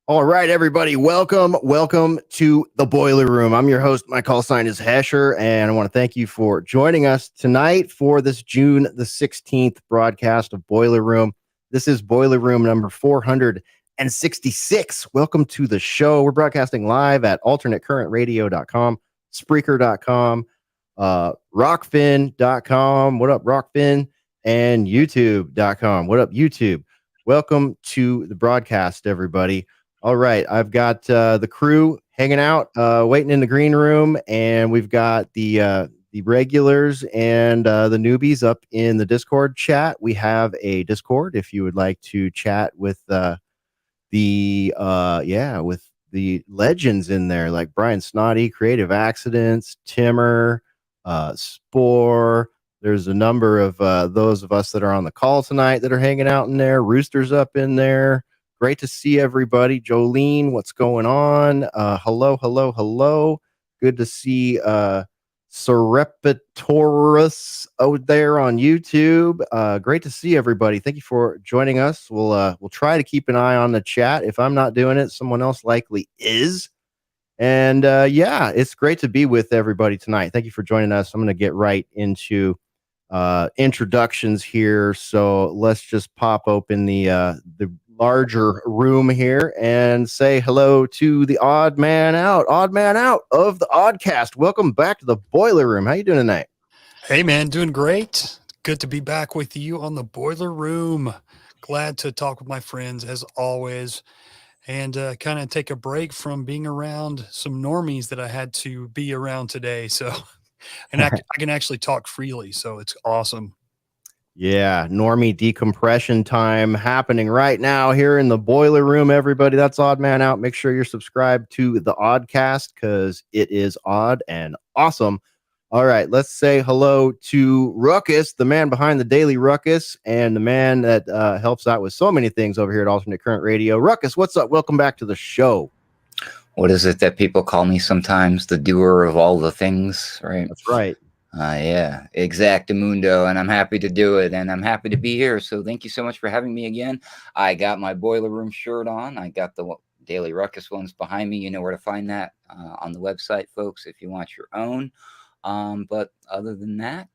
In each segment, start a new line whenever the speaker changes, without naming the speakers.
All right, everybody, welcome to the Boiler Room. I'm your host. My call sign is Hesher, and I want to thank you for joining us tonight for this June the 16th broadcast of Boiler Room. This is Boiler Room number 466. Welcome to the show. We're broadcasting live at alternatecurrentradio.com, Spreaker.com, Rockfin.com. What up, Rockfin? And YouTube.com. What up, YouTube? Welcome to the broadcast, everybody. All right, I've got the crew hanging out, waiting in the green room, and we've got the regulars and the newbies up in the Discord chat. We have a Discord if you would like to chat with with the legends in there, like Brian Snotty, Creative Accidents, Timmer, Spore. There's a number of those of us that are on the call tonight that are hanging out in there. Rooster's up in there. Great to see everybody. Jolene, what's going on? Hello. Good to see Surreptitoris out there on YouTube. Great to see everybody. Thank you for joining us. We'll try to keep an eye on the chat. If I'm not doing it, someone else likely is. And it's great to be with everybody tonight. Thank you for joining us. I'm going to get right into introductions here. So let's just pop open the larger room here and say hello to the odd man out of the Oddcast. Welcome back to the Boiler Room. How you doing tonight?
Hey man, doing great. Good to be back with you on the Boiler Room. Glad to talk with my friends as always, and kind of take a break from being around some normies that I had to be around today. So, and I can actually talk freely, so it's awesome.
Yeah, normie decompression time happening right now here in the Boiler Room, everybody. That's Odd Man Out. Make sure you're subscribed to the Oddcast because it is odd and awesome. All right, let's say hello to Ruckus, the man behind the Daily Ruckus, and the man that helps out with so many things over here at Alternate Current Radio. Ruckus, what's up? Welcome back to the show.
What is it that people call me sometimes? The doer of all the things, right?
That's right.
Yeah, exactamundo, and I'm happy to do it, and I'm happy to be here. So thank you so much for having me again. I got my Boiler Room shirt on. I got the Daily Ruckus ones behind me. You know where to find that on the website, folks, if you want your own. But other than that,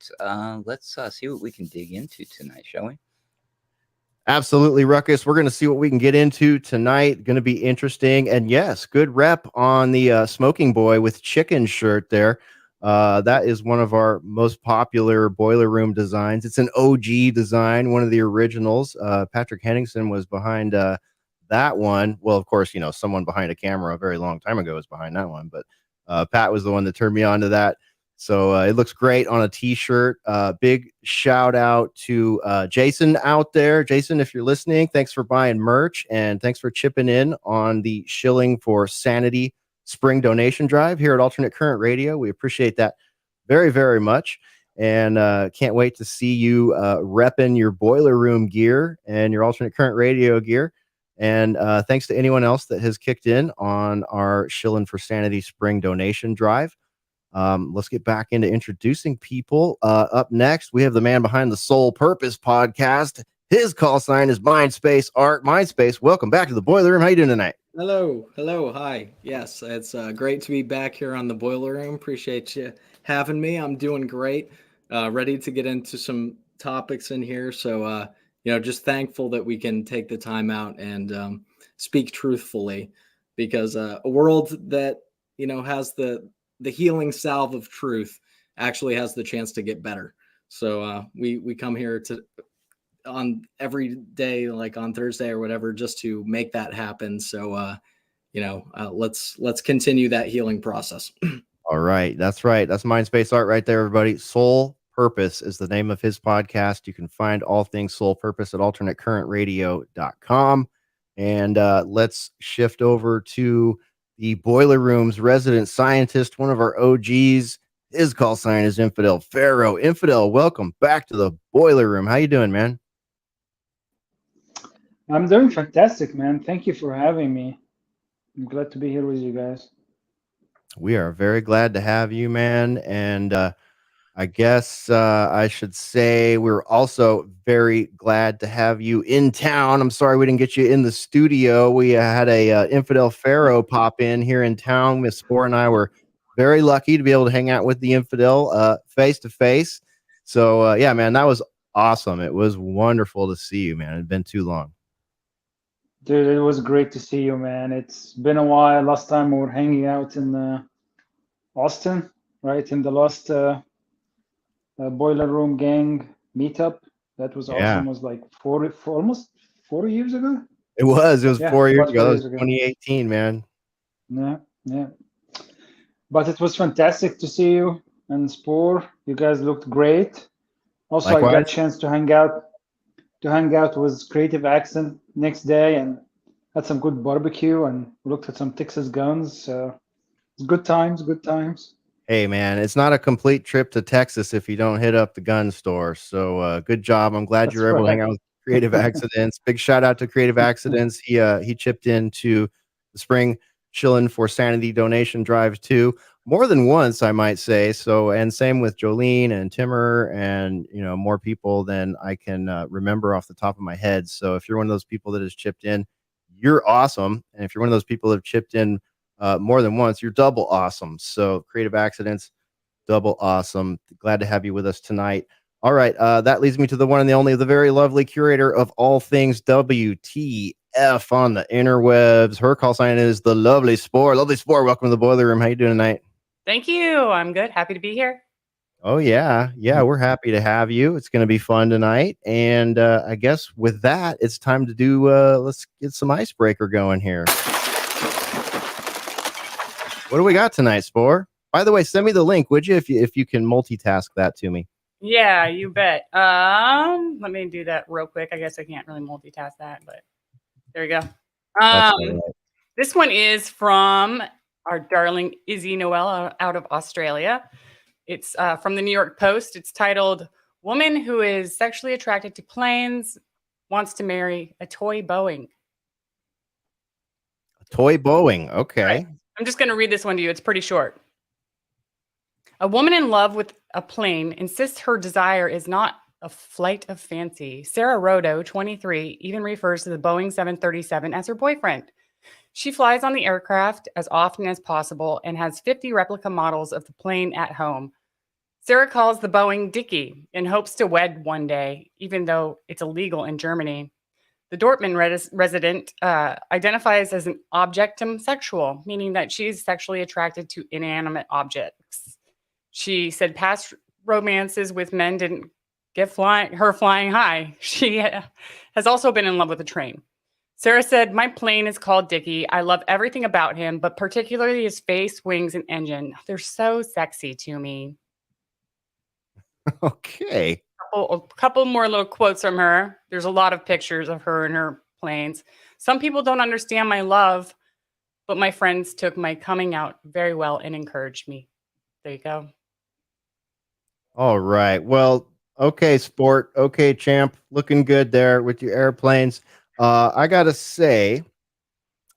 let's see what we can dig into tonight, shall we?
Absolutely, Ruckus. We're going to see what we can get into tonight. Going to be interesting. And yes, good rep on the Smoking Boy with Chicken shirt there. That is one of our most popular Boiler Room designs. It's an OG design, one of the originals. Patrick Henningsen was behind that one. Well, of course, you know, someone behind a camera a very long time ago was behind that one. But Pat was the one that turned me on to that. So it looks great on a t-shirt. Big shout out to Jason out there. Jason, if you're listening, thanks for buying merch and thanks for chipping in on the Shilling for Sanity spring donation drive here at Alternate Current Radio. We appreciate that very, very much. And can't wait to see you repping your Boiler Room gear and your Alternate Current Radio gear. And thanks to anyone else that has kicked in on our Shilling for Sanity spring donation drive. Let's get back into introducing people. Up next, we have the man behind the Soul Purpose podcast. His call sign is MindSpaceArt. MindSpace, welcome back to the Boiler Room. How you doing tonight?
Hello, hi. Yes, it's great to be back here on the Boiler Room. Appreciate you having me. I'm doing great. Ready to get into some topics in here. So, just thankful that we can take the time out and speak truthfully, because a world that has the healing salve of truth actually has the chance to get better. So we come here on every day, like on Thursday or whatever, just to make that happen. So, let's continue that healing process.
All right. That's right. That's MindSpaceArt right there, everybody. Soul Purpose is the name of his podcast. You can find all things Soul Purpose at alternatecurrentradio.com. And let's shift over to the Boiler Room's resident scientist, one of our OGs. His call sign is Infidel. Pharaoh. Infidel, welcome back to the Boiler Room. How you doing, man?
I'm doing fantastic, man. Thank you for having me. I'm glad to be here with you guys.
We are very glad to have you, man. And I guess I should say we're also very glad to have you in town. I'm sorry we didn't get you in the studio. We had a Infidel Pharaoh pop in here in town. Miss Spore and I were very lucky to be able to hang out with the Infidel face to face. So yeah, man, that was awesome. It was wonderful to see you, man. It had been too long.
Dude, it was great to see you, man. It's been a while. Last time we were hanging out in Austin, right? In the last Boiler Room Gang meetup. That was
Yeah.
awesome. It was like almost 4 years ago.
It was
Yeah,
4 years
about
ago.
4
That
years
was
ago.
2018, man.
Yeah, yeah. But it was fantastic to see you and Spore. You guys looked great. Also, I got a
Likewise.
chance to hang out with Creative Accent next day and had some good barbecue and looked at some Texas guns. So it's good times, good times.
Hey, man, it's not a complete trip to Texas if you don't hit up the gun store. So good job. I'm glad you
That's
were able to hang
right.
out with Creative Accidents. Big shout out to Creative Accidents. He chipped into the Spring Chillin' for Sanity donation drive too, more than once, I might say. So, and same with Jolene and Timmer, and more people than I can remember off the top of my head. So, if you're one of those people that has chipped in, you're awesome. And if you're one of those people that have chipped in more than once, you're double awesome. So, Creative Accidents, double awesome. Glad to have you with us tonight. All right, that leads me to the one and the only, the very lovely curator of all things WTF on the interwebs. Her call sign is the lovely Spore. Lovely Spore, welcome to the Boiler Room. How you doing tonight?
Thank you. I'm good. Happy to be here.
Oh yeah, we're happy to have you. It's going to be fun tonight, and I guess with that, it's time to do. Let's get some icebreaker going here. What do we got tonight, Spore? By the way, send me the link, would you, if you can multitask that to me?
Yeah, you bet. Let me do that real quick. I guess I can't really multitask that, but there we go.
That's all right.
This one is from our darling Izzy Noel out of Australia. It's from the New York Post. It's titled "Woman Who Is Sexually Attracted to Planes Wants to Marry a Toy Boeing."
A toy Boeing. Okay.
Right. I'm just going to read this one to you. It's pretty short. A woman in love with a plane insists her desire is not a flight of fancy. Sarah Rodo, 23, even refers to the Boeing 737 as her boyfriend. She flies on the aircraft as often as possible and has 50 replica models of the plane at home. Sarah calls the Boeing Dickie and hopes to wed one day, even though it's illegal in Germany. The Dortmund resident identifies as an objectum sexual, meaning that she's sexually attracted to inanimate objects. She said past romances with men didn't get her flying high. She has also been in love with a train. Sarah said, "My plane is called Dickie. I love everything about him, but particularly his face, wings, and engine. They're so sexy to me."
Okay.
A couple more little quotes from her. There's a lot of pictures of her and her planes. "Some people don't understand my love, but my friends took my coming out very well and encouraged me." There you go.
All right. Well, okay, Sport. Okay, champ. Looking good there with your airplanes. I gotta say,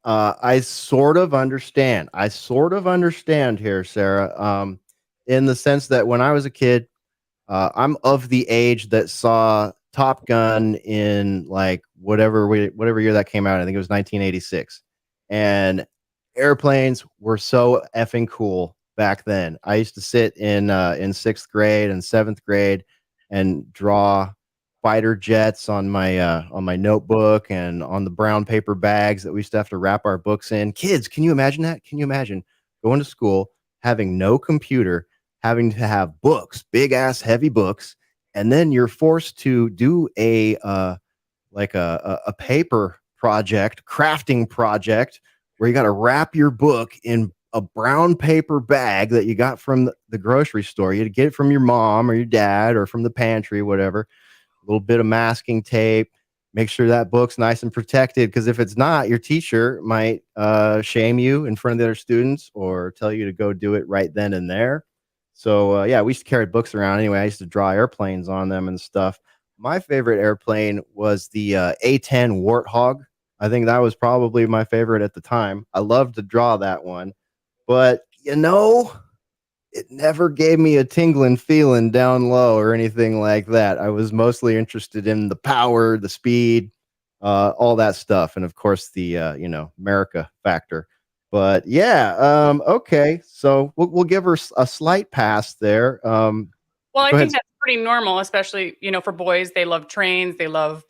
I sort of understand. Here, Sarah. In the sense that when I was a kid, I'm of the age that saw Top Gun in like whatever year that came out. I think it was 1986, and airplanes were so effing cool back then. I used to sit in sixth grade and seventh grade and draw fighter jets on my notebook and on the brown paper bags that we used to have to wrap our books in. Kids, can you imagine that? Can you imagine going to school, having no computer, having to have books, big ass heavy books, and then you're forced to do a paper project, crafting project, where you got to wrap your book in a brown paper bag that you got from the grocery store. You had to get it from your mom or your dad or from the pantry, whatever. A little bit of masking tape. Make sure that book's nice and protected, because if it's not, your teacher might shame you in front of the other students or tell you to go do it right then and there. So yeah, we used to carry books around anyway. I used to draw airplanes on them and stuff. My favorite airplane was the A-10 Warthog. I think that was probably my favorite at the time. I loved to draw that one. But it never gave me a tingling feeling down low or anything like that. I was mostly interested in the power, the speed, all that stuff, and of course the America factor. But yeah, okay, so we'll give her a slight pass there.
Well, I
Go
think
ahead.
that's pretty normal, especially, for boys. They love trains, they love,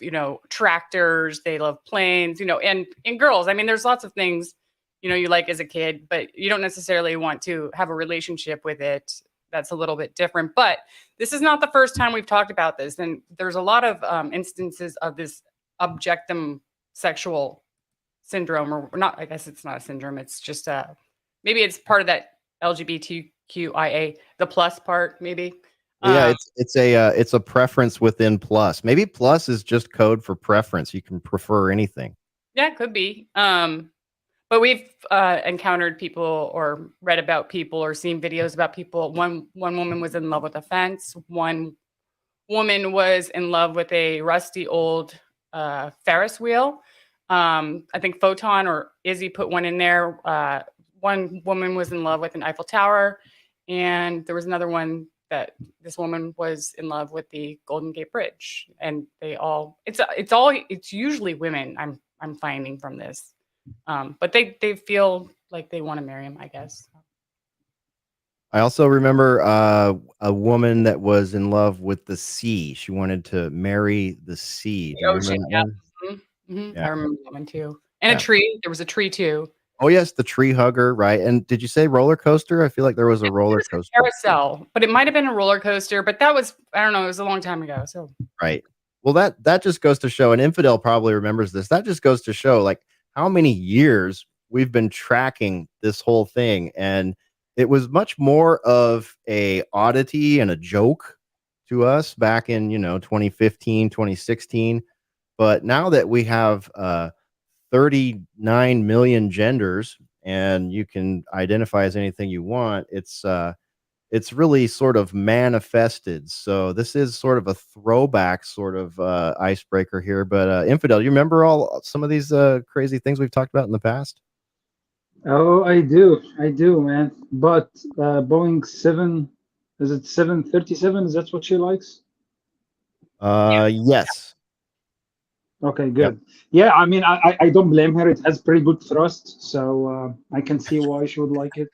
tractors, they love planes, and in girls, I mean, there's lots of things, you like as a kid, but you don't necessarily want to have a relationship with it. That's a little bit different. But this is not the first time we've talked about this. And there's a lot of instances of this objectum sexual syndrome, or not. I guess it's not a syndrome. It's just maybe it's part of that LGBTQIA, the plus part, maybe.
Yeah, it's a preference within plus. Maybe plus is just code for preference. You can prefer anything.
Yeah, it could be. But we've encountered people or read about people or seen videos about people. One woman was in love with a fence. One woman was in love with a rusty old Ferris wheel. I think Photon or Izzy put one in there. One woman was in love with an Eiffel Tower, and there was another one that this woman was in love with the Golden Gate Bridge, and it's usually women. I'm finding from this, but they feel like they want to marry him, I guess.
I also remember a woman that was in love with the sea. She wanted to marry the sea. Do you remember that one?
Mm-hmm.
Yeah.
I remember that one too. And
Yeah.
a tree. There was a tree too.
Oh yes, the tree hugger, right? And did you say roller coaster? I feel like there was a roller
It was
coaster.
a carousel, but it might have been a roller coaster. But that was, I don't know, it was a long time ago. So
Right. Well, that just goes to show, and Infidel probably remembers this. That just goes to show, like, how many years we've been tracking this whole thing, and it was much more of a oddity and a joke to us back in 2015, 2016. But now that we have 39 million genders and you can identify as anything you want, it's really sort of manifested. So this is sort of a throwback sort of icebreaker here. But Infidel, you remember some of these crazy things we've talked about in the past?
Oh, I do, man. But Boeing 7, is it 737? Is that what she likes?
Yes.
Okay, good. Yeah, I mean, I don't blame her. It has pretty good thrust, so I can see why she would like it.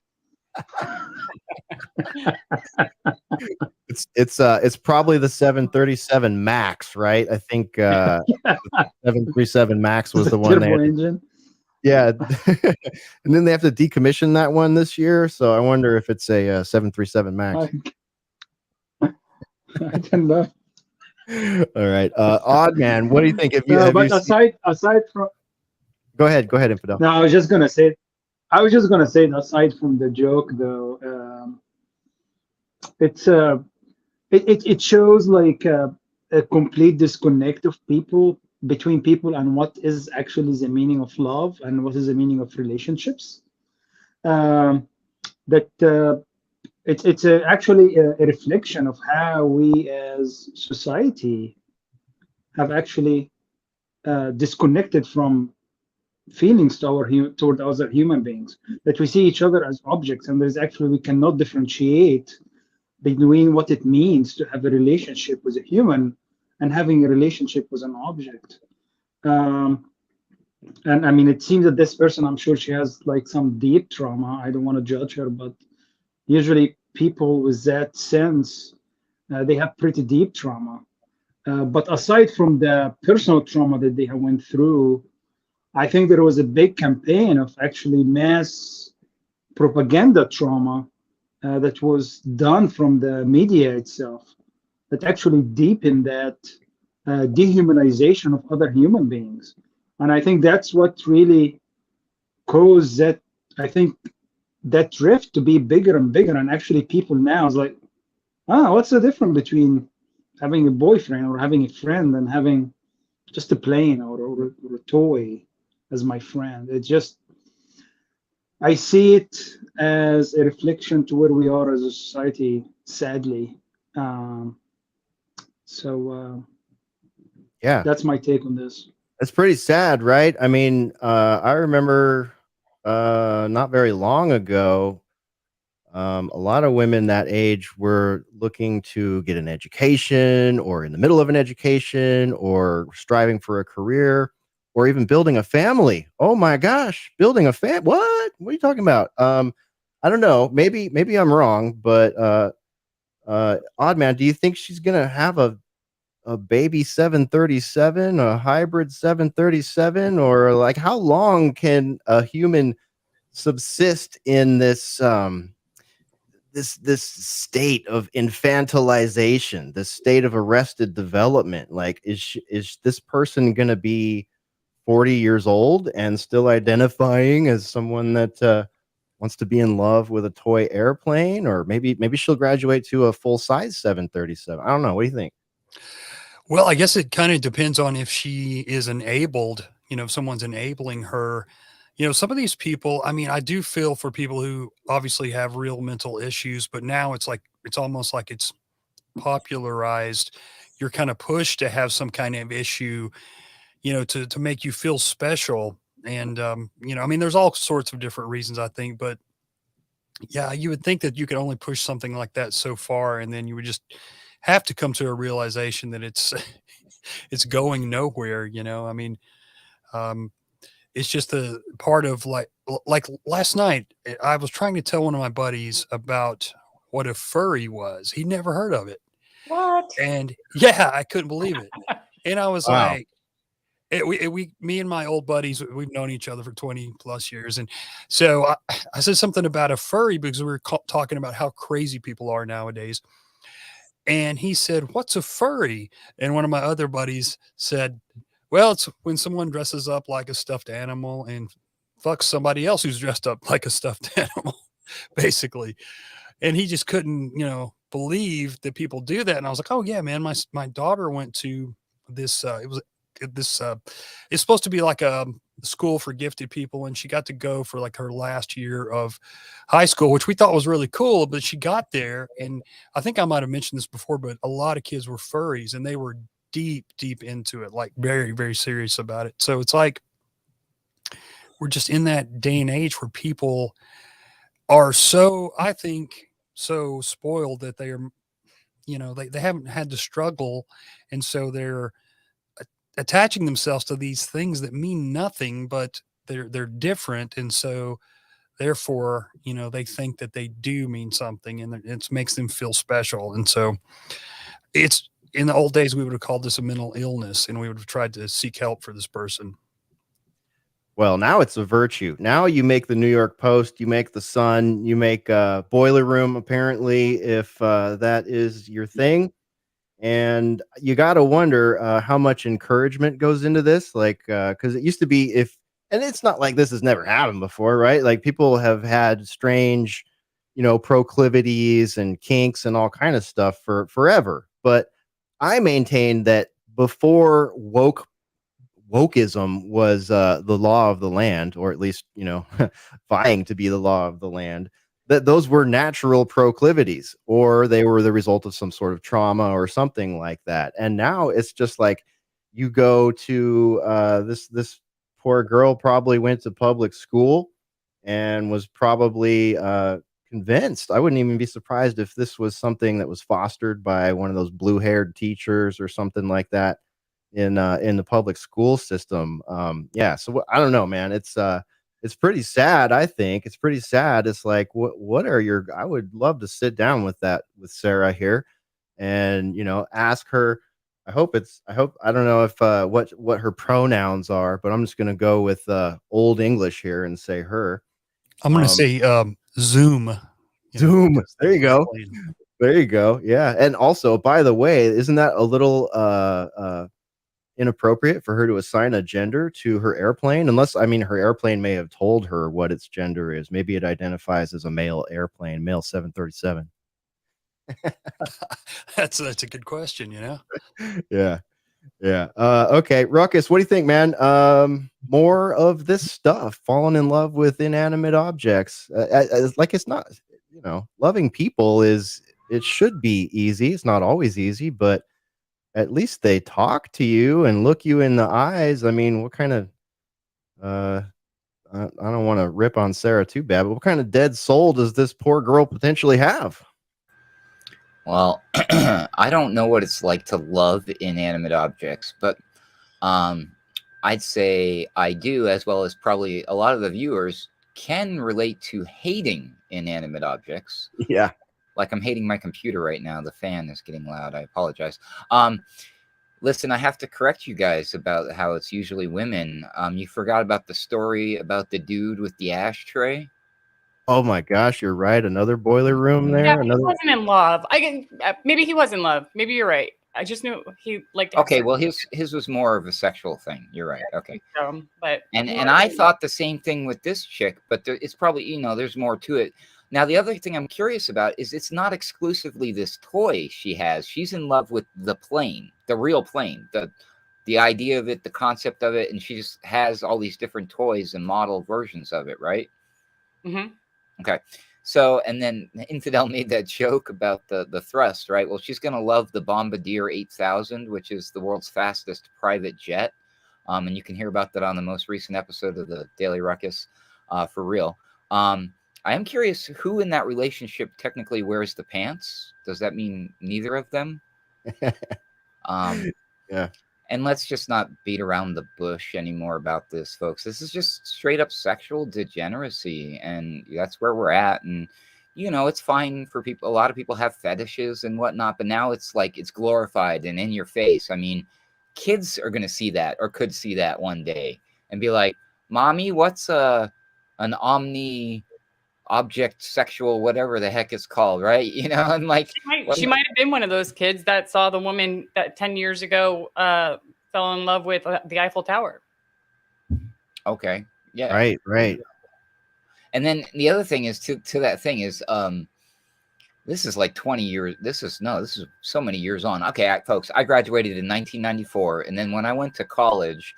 It's probably the 737 Max, right? I think the 737 Max was
The
the one they
turbo
had.
engine.
Yeah. And then they have to decommission that one this year. So I wonder if it's a 737 Max.
I don't know.
All right. Oddman, what do you think?
But aside from
Go ahead, Infidel.
no, I was just gonna say that aside from the joke, though, it shows like a complete disconnect of between people and what is actually the meaning of love and what is the meaning of relationships. It's actually a reflection of how we as society have actually disconnected from feelings toward other human beings, that we see each other as objects, and we cannot differentiate between what it means to have a relationship with a human and having a relationship with an object. And I mean, it seems that this person, I'm sure she has like some deep trauma. I don't want to judge her, but usually people with that sense, they have pretty deep trauma. But aside from the personal trauma that they have went through, I think there was a big campaign of actually mass propaganda trauma that was done from the media itself that actually deepened that dehumanization of other human beings. And I think that's what really caused that, I think, that drift to be bigger and bigger. And actually people now is like, what's the difference between having a boyfriend or having a friend and having just a plane or a toy as my friend? It's just, I see it as a reflection to where we are as a society, sadly.
Yeah,
that's my take on this.
It's pretty sad, right? I mean, I remember not very long ago, A lot of women that age were looking to get an education or in the middle of an education or striving for a career or even building a family. Oh my gosh, building a what are you talking about? I don't know. Maybe I'm wrong, but Oddman, do you think she's gonna have a baby 737, a hybrid 737, or like how long can a human subsist in this state of infantilization, this state of arrested development? Like, is this person going to be 40 years old and still identifying as someone that wants to be in love with a toy airplane, or maybe she'll graduate to a full size 737? I don't know. What do you think?
Well, I guess it kind of depends on if she is enabled, if someone's enabling her. Some of these people, I mean, I do feel for people who obviously have real mental issues, but now it's almost like it's popularized. You're kind of pushed to have some kind of issue, to make you feel special. And, I mean, there's all sorts of different reasons, I think, but yeah, you would think that you could only push something like that so far, and then you would just have to come to a realization that it's it's going nowhere. I mean, um, it's just a part of like last night, I was trying to tell one of my buddies about what a furry was. He'd never heard of it,
What?
and yeah, I couldn't believe it. And I was
Wow.
like, me and my old buddies, we've known each other for 20 plus years. And so I said something about a furry because we were talking about how crazy people are nowadays. And he said, "What's a furry?" And one of my other buddies said, "Well, it's when someone dresses up like a stuffed animal and fucks somebody else who's dressed up like a stuffed animal," basically. And he just couldn't, believe that people do that. And I was like, "Oh yeah, man, my daughter went to this, it's supposed to be like a school for gifted people, and she got to go for like her last year of high school, which we thought was really cool. But she got there, and I think I might have mentioned this before, but a lot of kids were furries, and they were deep into it, like very, very serious about it. So it's like we're just in that day and age where people are so, I think, so spoiled that they are, they haven't had to struggle, and so they're attaching themselves to these things that mean nothing, but they're different, and so therefore, they think that they do mean something, and it makes them feel special. And so it's, in the old days, we would have called this a mental illness, and we would have tried to seek help for this person.
Well, now it's a virtue. Now you make the New York Post, you make the Sun, you make Boiler Room, apparently, if that is your thing. And you got to wonder how much encouragement goes into this. Like, because it used to be and it's not like this has never happened before, right? Like people have had strange, proclivities and kinks and all kind of stuff for forever. But I maintain that before wokeism was the law of the land, or at least, vying to be the law of the land, that those were natural proclivities, or they were the result of some sort of trauma or something like that. And now it's just like you go to this poor girl probably went to public school and was probably convinced. I wouldn't even be surprised if this was something that was fostered by one of those blue-haired teachers or something like that in the public school system. Yeah, so I don't know, man. It's pretty sad. I think it's pretty sad. It's like, what are your? I would love to sit down with Sarah here, and ask her. I hope I don't know if what her pronouns are, but I'm just gonna go with Old English here and say her.
I'm going to say Zoom.
Zoom. There you go. There you go. Yeah. And also, by the way, isn't that a little inappropriate for her to assign a gender to her airplane? Unless, I mean, her airplane may have told her what its gender is. Maybe it identifies as a male airplane, male 737.
That's a good question,
Yeah. Yeah. Okay. Ruckus, what do you think, man? More of this stuff, falling in love with inanimate objects. Like it's not, loving people it should be easy. It's not always easy, but at least they talk to you and look you in the eyes. I mean, what kind of I don't want to rip on Sarah too bad, but what kind of dead soul does this poor girl potentially have?
Well, I don't know what it's like to love inanimate objects, but I'd say I do, as well as probably a lot of the viewers can relate to hating inanimate objects.
Yeah.
Like I'm hating my computer right now. The fan is getting loud. I apologize. Listen, I have to correct you guys about how it's usually women. You forgot about the story about the dude with the ashtray.
Oh my gosh, you're right. Another boiler room there.
Yeah, he
Another.
wasn't in love. Maybe he was in love. Maybe you're right. I just knew he liked to have
Okay,
sex
well, his was more of a sexual thing. You're right. Okay.
with them, but
And I thought the same thing with this chick, but it's probably, you know, there's more to it. Now, the other thing I'm curious about is it's not exclusively this toy she has. She's in love with the plane, the real plane, the idea of it, the concept of it, and she just has all these different toys and model versions of it, right?
Mhm.
Okay. So, and then Infidel made that joke about the thrust, right? Well, she's going to love the Bombardier 8000, which is the world's fastest private jet. And you can hear about that on the most recent episode of the Daily Ruckus, for real. I am curious who in that relationship technically wears the pants. Does that mean neither of them?
Yeah.
And let's just not beat around the bush anymore about this, folks. This is just straight up sexual degeneracy, and that's where we're at. And, you know, it's fine for people. A lot of people have fetishes and whatnot, but now it's like it's glorified and in your face. I mean, kids are going to see that or could see that one day and be like, Mommy, what's an omni object sexual, whatever the heck it's called, right? You know, and like
she might have been one of those kids that saw the woman that 10 years ago fell in love with the Eiffel Tower.
Okay. Yeah.
Right.
And then the other thing is to that thing is this is like 20 years. This is so many years on. Okay, folks, I graduated in 1994. And then when I went to college,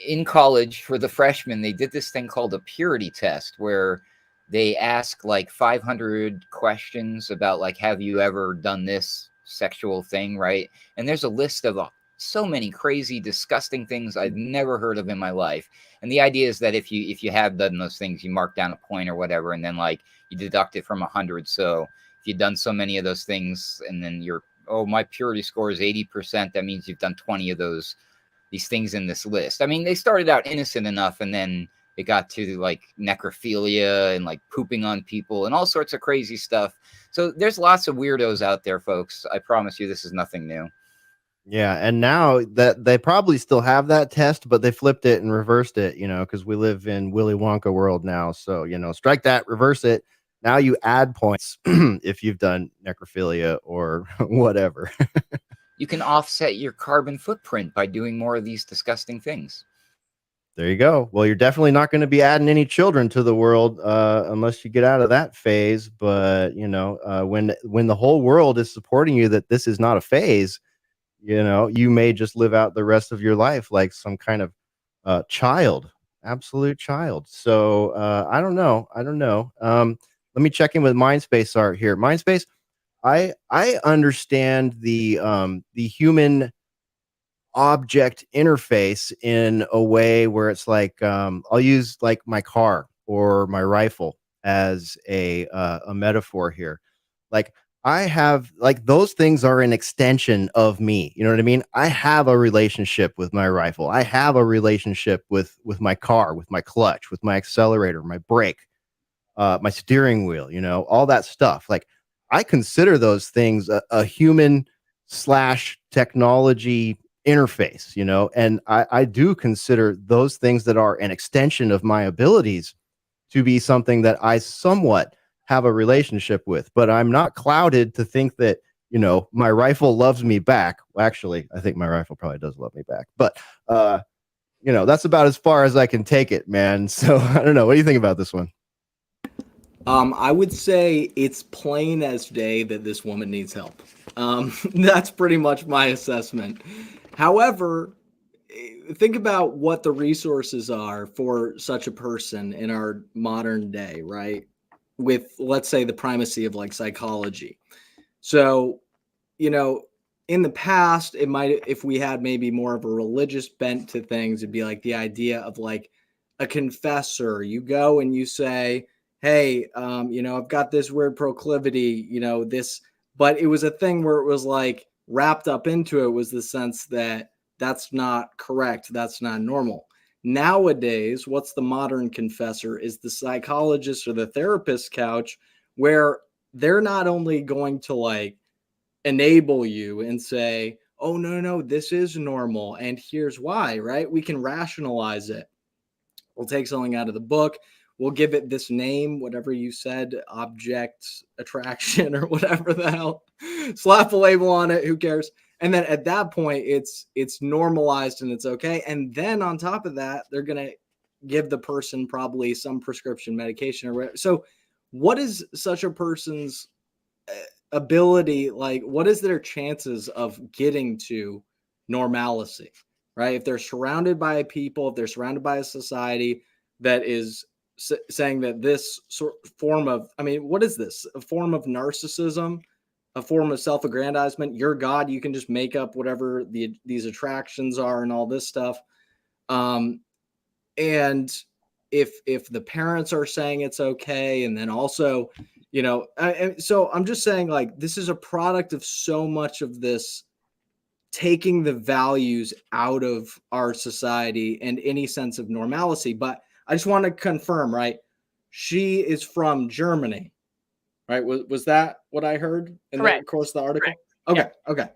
in college for the freshmen, they did this thing called a purity test where they ask like 500 questions about like, have you ever done this sexual thing, right? And there's a list of so many crazy, disgusting things I've never heard of in my life. And the idea is that if you have done those things, you mark down a point or whatever, and then like you deduct it from 100. So if you've done so many of those things, and then my purity score is 80%, that means you've done 20 of these things in this list. I mean, they started out innocent enough, and then it got to like necrophilia and like pooping on people and all sorts of crazy stuff. So there's lots of weirdos out there, folks. I promise you, this is nothing new.
Yeah, and now that they probably still have that test, but they flipped it and reversed it, you know, because we live in Willy Wonka world now. So, you know, strike that, reverse it. Now you add points if you've done necrophilia or whatever.
You can offset your carbon footprint by doing more of these disgusting things.
There you go. Well, you're definitely not going to be adding any children to the world unless you get out of that phase. But, you know, when the whole world is supporting you that this is not a phase, you know, you may just live out the rest of your life like some kind of child, absolute child. So I don't know. Let me check in with MindSpaceArt here. MindSpace, I understand the human object interface in a way where it's like I'll use like my car or my rifle as a metaphor here. Like I have like those things are an extension of me. You know what I mean? I have a relationship with my rifle. I have a relationship with my car, with my clutch, with my accelerator, my brake, my steering wheel, you know, all that stuff. Like I consider those things a human / technology interface, you know, and I do consider those things that are an extension of my abilities to be something that I somewhat have a relationship with, but I'm not clouded to think that, you know, my rifle loves me back. Well, actually, I think my rifle probably does love me back, but, you know, that's about as far as I can take it, man. So I don't know. What do you think about this one?
I would say it's plain as day that this woman needs help. That's pretty much my assessment. However, think about what the resources are for such a person in our modern day, right? With, let's say, the primacy of like psychology. So, you know, in the past, it might, if we had maybe more of a religious bent to things, it'd be like the idea of like a confessor. You go and you say, hey, I've got this weird proclivity, this, but it was a thing where it was like wrapped up into it was the sense that that's not correct. That's not normal. Nowadays, what's the modern confessor is the psychologist or the therapist couch, where they're not only going to like enable you and say, oh, no, this is normal. And here's why, right? We can rationalize it. We'll take something out of the book. We'll give it this name, whatever you said, object attraction or whatever the hell. Slap a label on it. Who cares? And then at that point, it's normalized and it's okay. And then on top of that, they're going to give the person probably some prescription medication or whatever. So what is such a person's ability, like what is their chances of getting to normalcy, right? If they're surrounded by people, if they're surrounded by a society that is saying that this form of, what is this? A form of narcissism, a form of self-aggrandizement. You're God, you can just make up whatever these attractions are and all this stuff. And if the parents are saying it's okay, and then also, so I'm just saying, like, this is a product of so much of this taking the values out of our society and any sense of normalcy. But I just want to confirm, right? She is from Germany, right? Was that what I heard in the course of the article? Correct. Okay. Okay.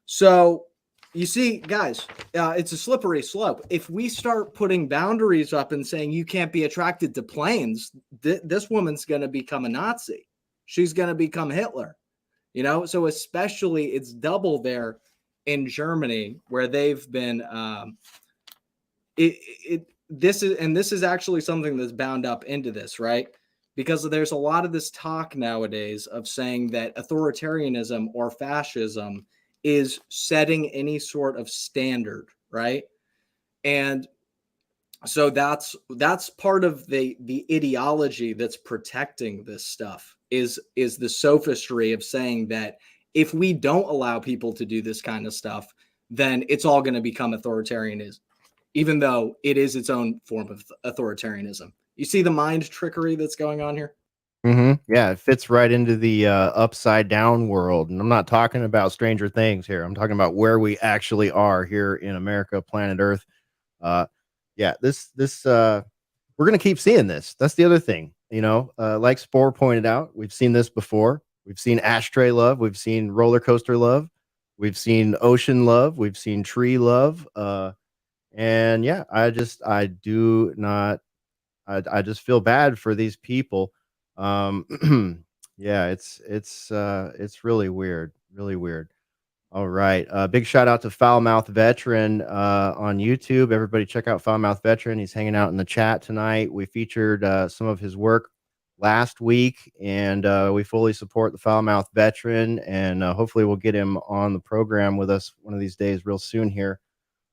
So you see, guys, it's a slippery slope. If we start putting boundaries up and saying you can't be attracted to planes, this woman's going to become a Nazi. She's going to become Hitler, So especially it's double there in Germany, where they've been. This is actually something that's bound up into this, right? Because there's a lot of this talk nowadays of saying that authoritarianism or fascism is setting any sort of standard, right? And so that's part of the ideology that's protecting this stuff is the sophistry of saying that if we don't allow people to do this kind of stuff, then it's all going to become authoritarianism, even though it is its own form of authoritarianism. You see the mind trickery that's going on here?
Mm-hmm. Yeah, it fits right into the upside down world. And I'm not talking about Stranger Things here. I'm talking about where we actually are here in America, planet Earth. Yeah, this we're gonna keep seeing this. That's the other thing, like Spore pointed out, we've seen this before. We've seen ashtray love, we've seen roller coaster love, we've seen ocean love, we've seen tree love. And yeah, I just feel bad for these people. Yeah, it's really weird, really weird. All right. Big shout out to Foulmouth Veteran on YouTube. Everybody check out Foulmouth Veteran. He's hanging out in the chat tonight. We featured some of his work last week, and we fully support the Foulmouth Veteran, and hopefully we'll get him on the program with us one of these days real soon here.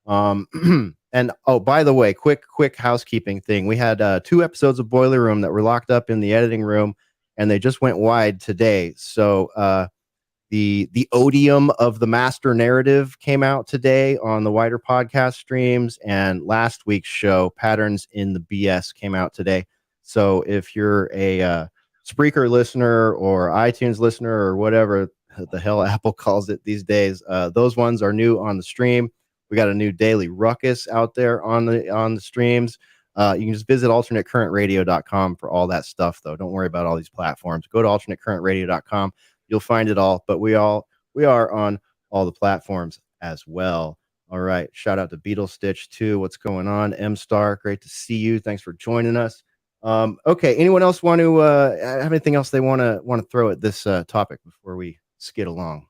And oh, by the way, quick housekeeping thing. We had 2 episodes of Boiler Room that were locked up in the editing room, and they just went wide today. So the odium of the master narrative came out today on the wider podcast streams, and last week's show, Patterns in the BS, came out today. So if you're a Spreaker listener or iTunes listener or whatever the hell Apple calls it these days, those ones are new on the stream. We got a new daily Ruckus out there on the streams. You can just visit alternatecurrentradio.com for all that stuff, though. Don't worry about all these platforms. Go to alternatecurrentradio.com. You'll find it all, but we are on all the platforms as well. All right. Shout out to Beetle Stitch too. What's going on? M Star, great to see you. Thanks for joining us. Okay. Anyone else want to have anything else they want to throw at this topic before we skid along?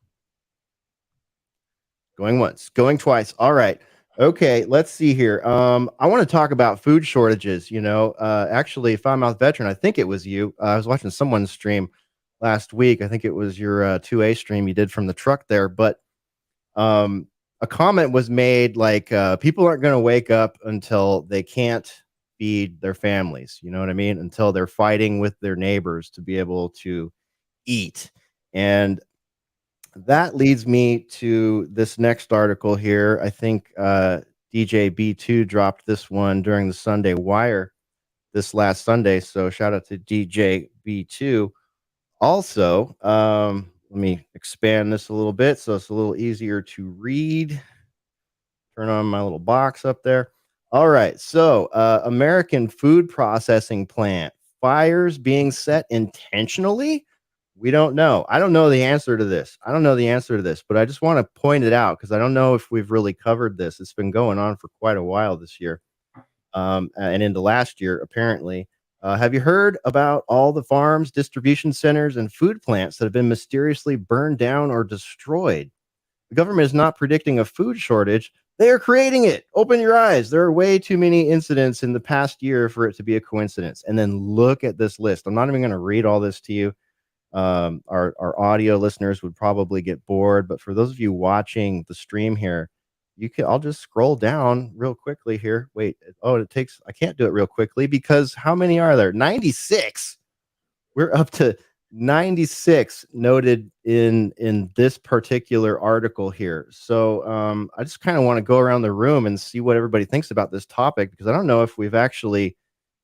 Going once, going twice. All right. Okay, let's see here. I want to talk about food shortages. Actually, Foulmouth Veteran, I think it was you. I was watching someone's stream last week. I think it was your 2A stream you did from the truck there. But a comment was made like people aren't going to wake up until they can't feed their families. You know what I mean? Until they're fighting with their neighbors to be able to eat. And that leads me to this next article here. I think DJ B2 dropped this one during the Sunday Wire this last Sunday. So shout out to DJ B2. Also, let me expand this a little bit so it's a little easier to read. Turn on my little box up there. All right. So, American food processing plant fires being set intentionally. We don't know. I don't know the answer to this. But I just want to point it out because I don't know if we've really covered this. It's been going on for quite a while this year, and into last year, apparently. Have you heard about all the farms, distribution centers, and food plants that have been mysteriously burned down or destroyed? The government is not predicting a food shortage. They are creating it. Open your eyes. There are way too many incidents in the past year for it to be a coincidence. And then look at this list. I'm not even going to read all this to you. Our audio listeners would probably get bored, but for those of you watching the stream here, I'll just scroll down real quickly here. Wait, I can't do it real quickly because how many are there? 96. We're up to 96 noted in this particular article here. So I just kind of want to go around the room and see what everybody thinks about this topic because I don't know if we've actually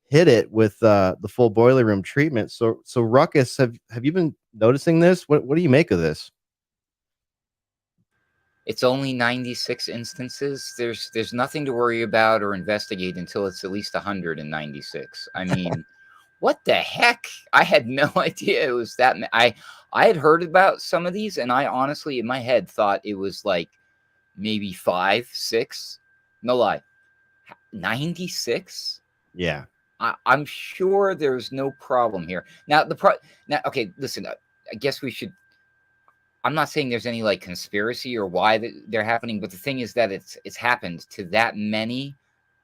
hit it with the full boiler room treatment. So Ruckus, have you been noticing this? What do you make of this?
It's only 96 instances. There's nothing to worry about or investigate until it's at least 196. I mean, what the heck? I had no idea it was that. I had heard about some of these, and I honestly, in my head, thought it was like maybe 5, 6. No lie, 96.
Yeah.
I'm sure there's no problem here. Now, okay, listen, I guess we should. I'm not saying there's any like conspiracy or why they're happening, but the thing is that it's happened to that many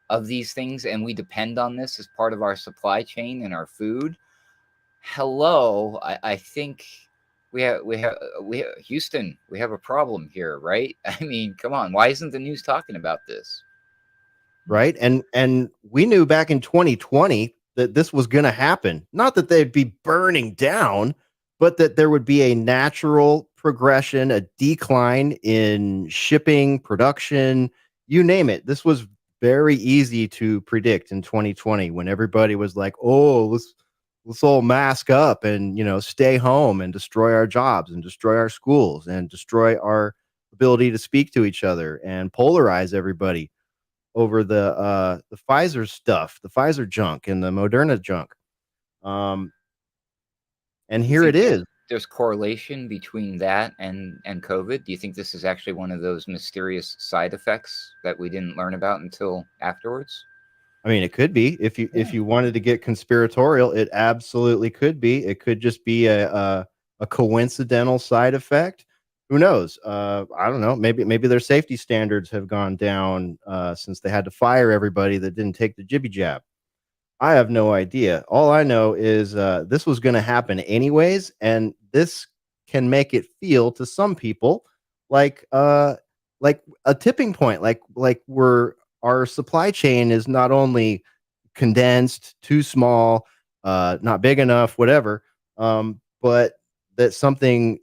of these things, and we depend on this as part of our supply chain and our food. Hello, I think we have Houston. We have a problem here, right? I mean, come on, why isn't the news talking about this?
Right. And we knew back in 2020 that this was going to happen. Not that they'd be burning down, but that there would be a natural progression, a decline in shipping, production, you name it. This was very easy to predict in 2020 when everybody was like, oh, let's all mask up and, stay home and destroy our jobs and destroy our schools and destroy our ability to speak to each other and polarize everybody over the Pfizer stuff, the Pfizer junk and the Moderna junk. And here it is.
There's correlation between that and COVID. Do you think this is actually one of those mysterious side effects that we didn't learn about until afterwards?
I mean, it could be. If you wanted to get conspiratorial, it absolutely could be. It could just be a coincidental side effect. Who knows? I don't know. Maybe their safety standards have gone down since they had to fire everybody that didn't take the jibby jab. I have no idea. All I know is this was going to happen anyways, and this can make it feel to some people like a tipping point, like our supply chain is not only condensed, too small, not big enough, whatever, but that something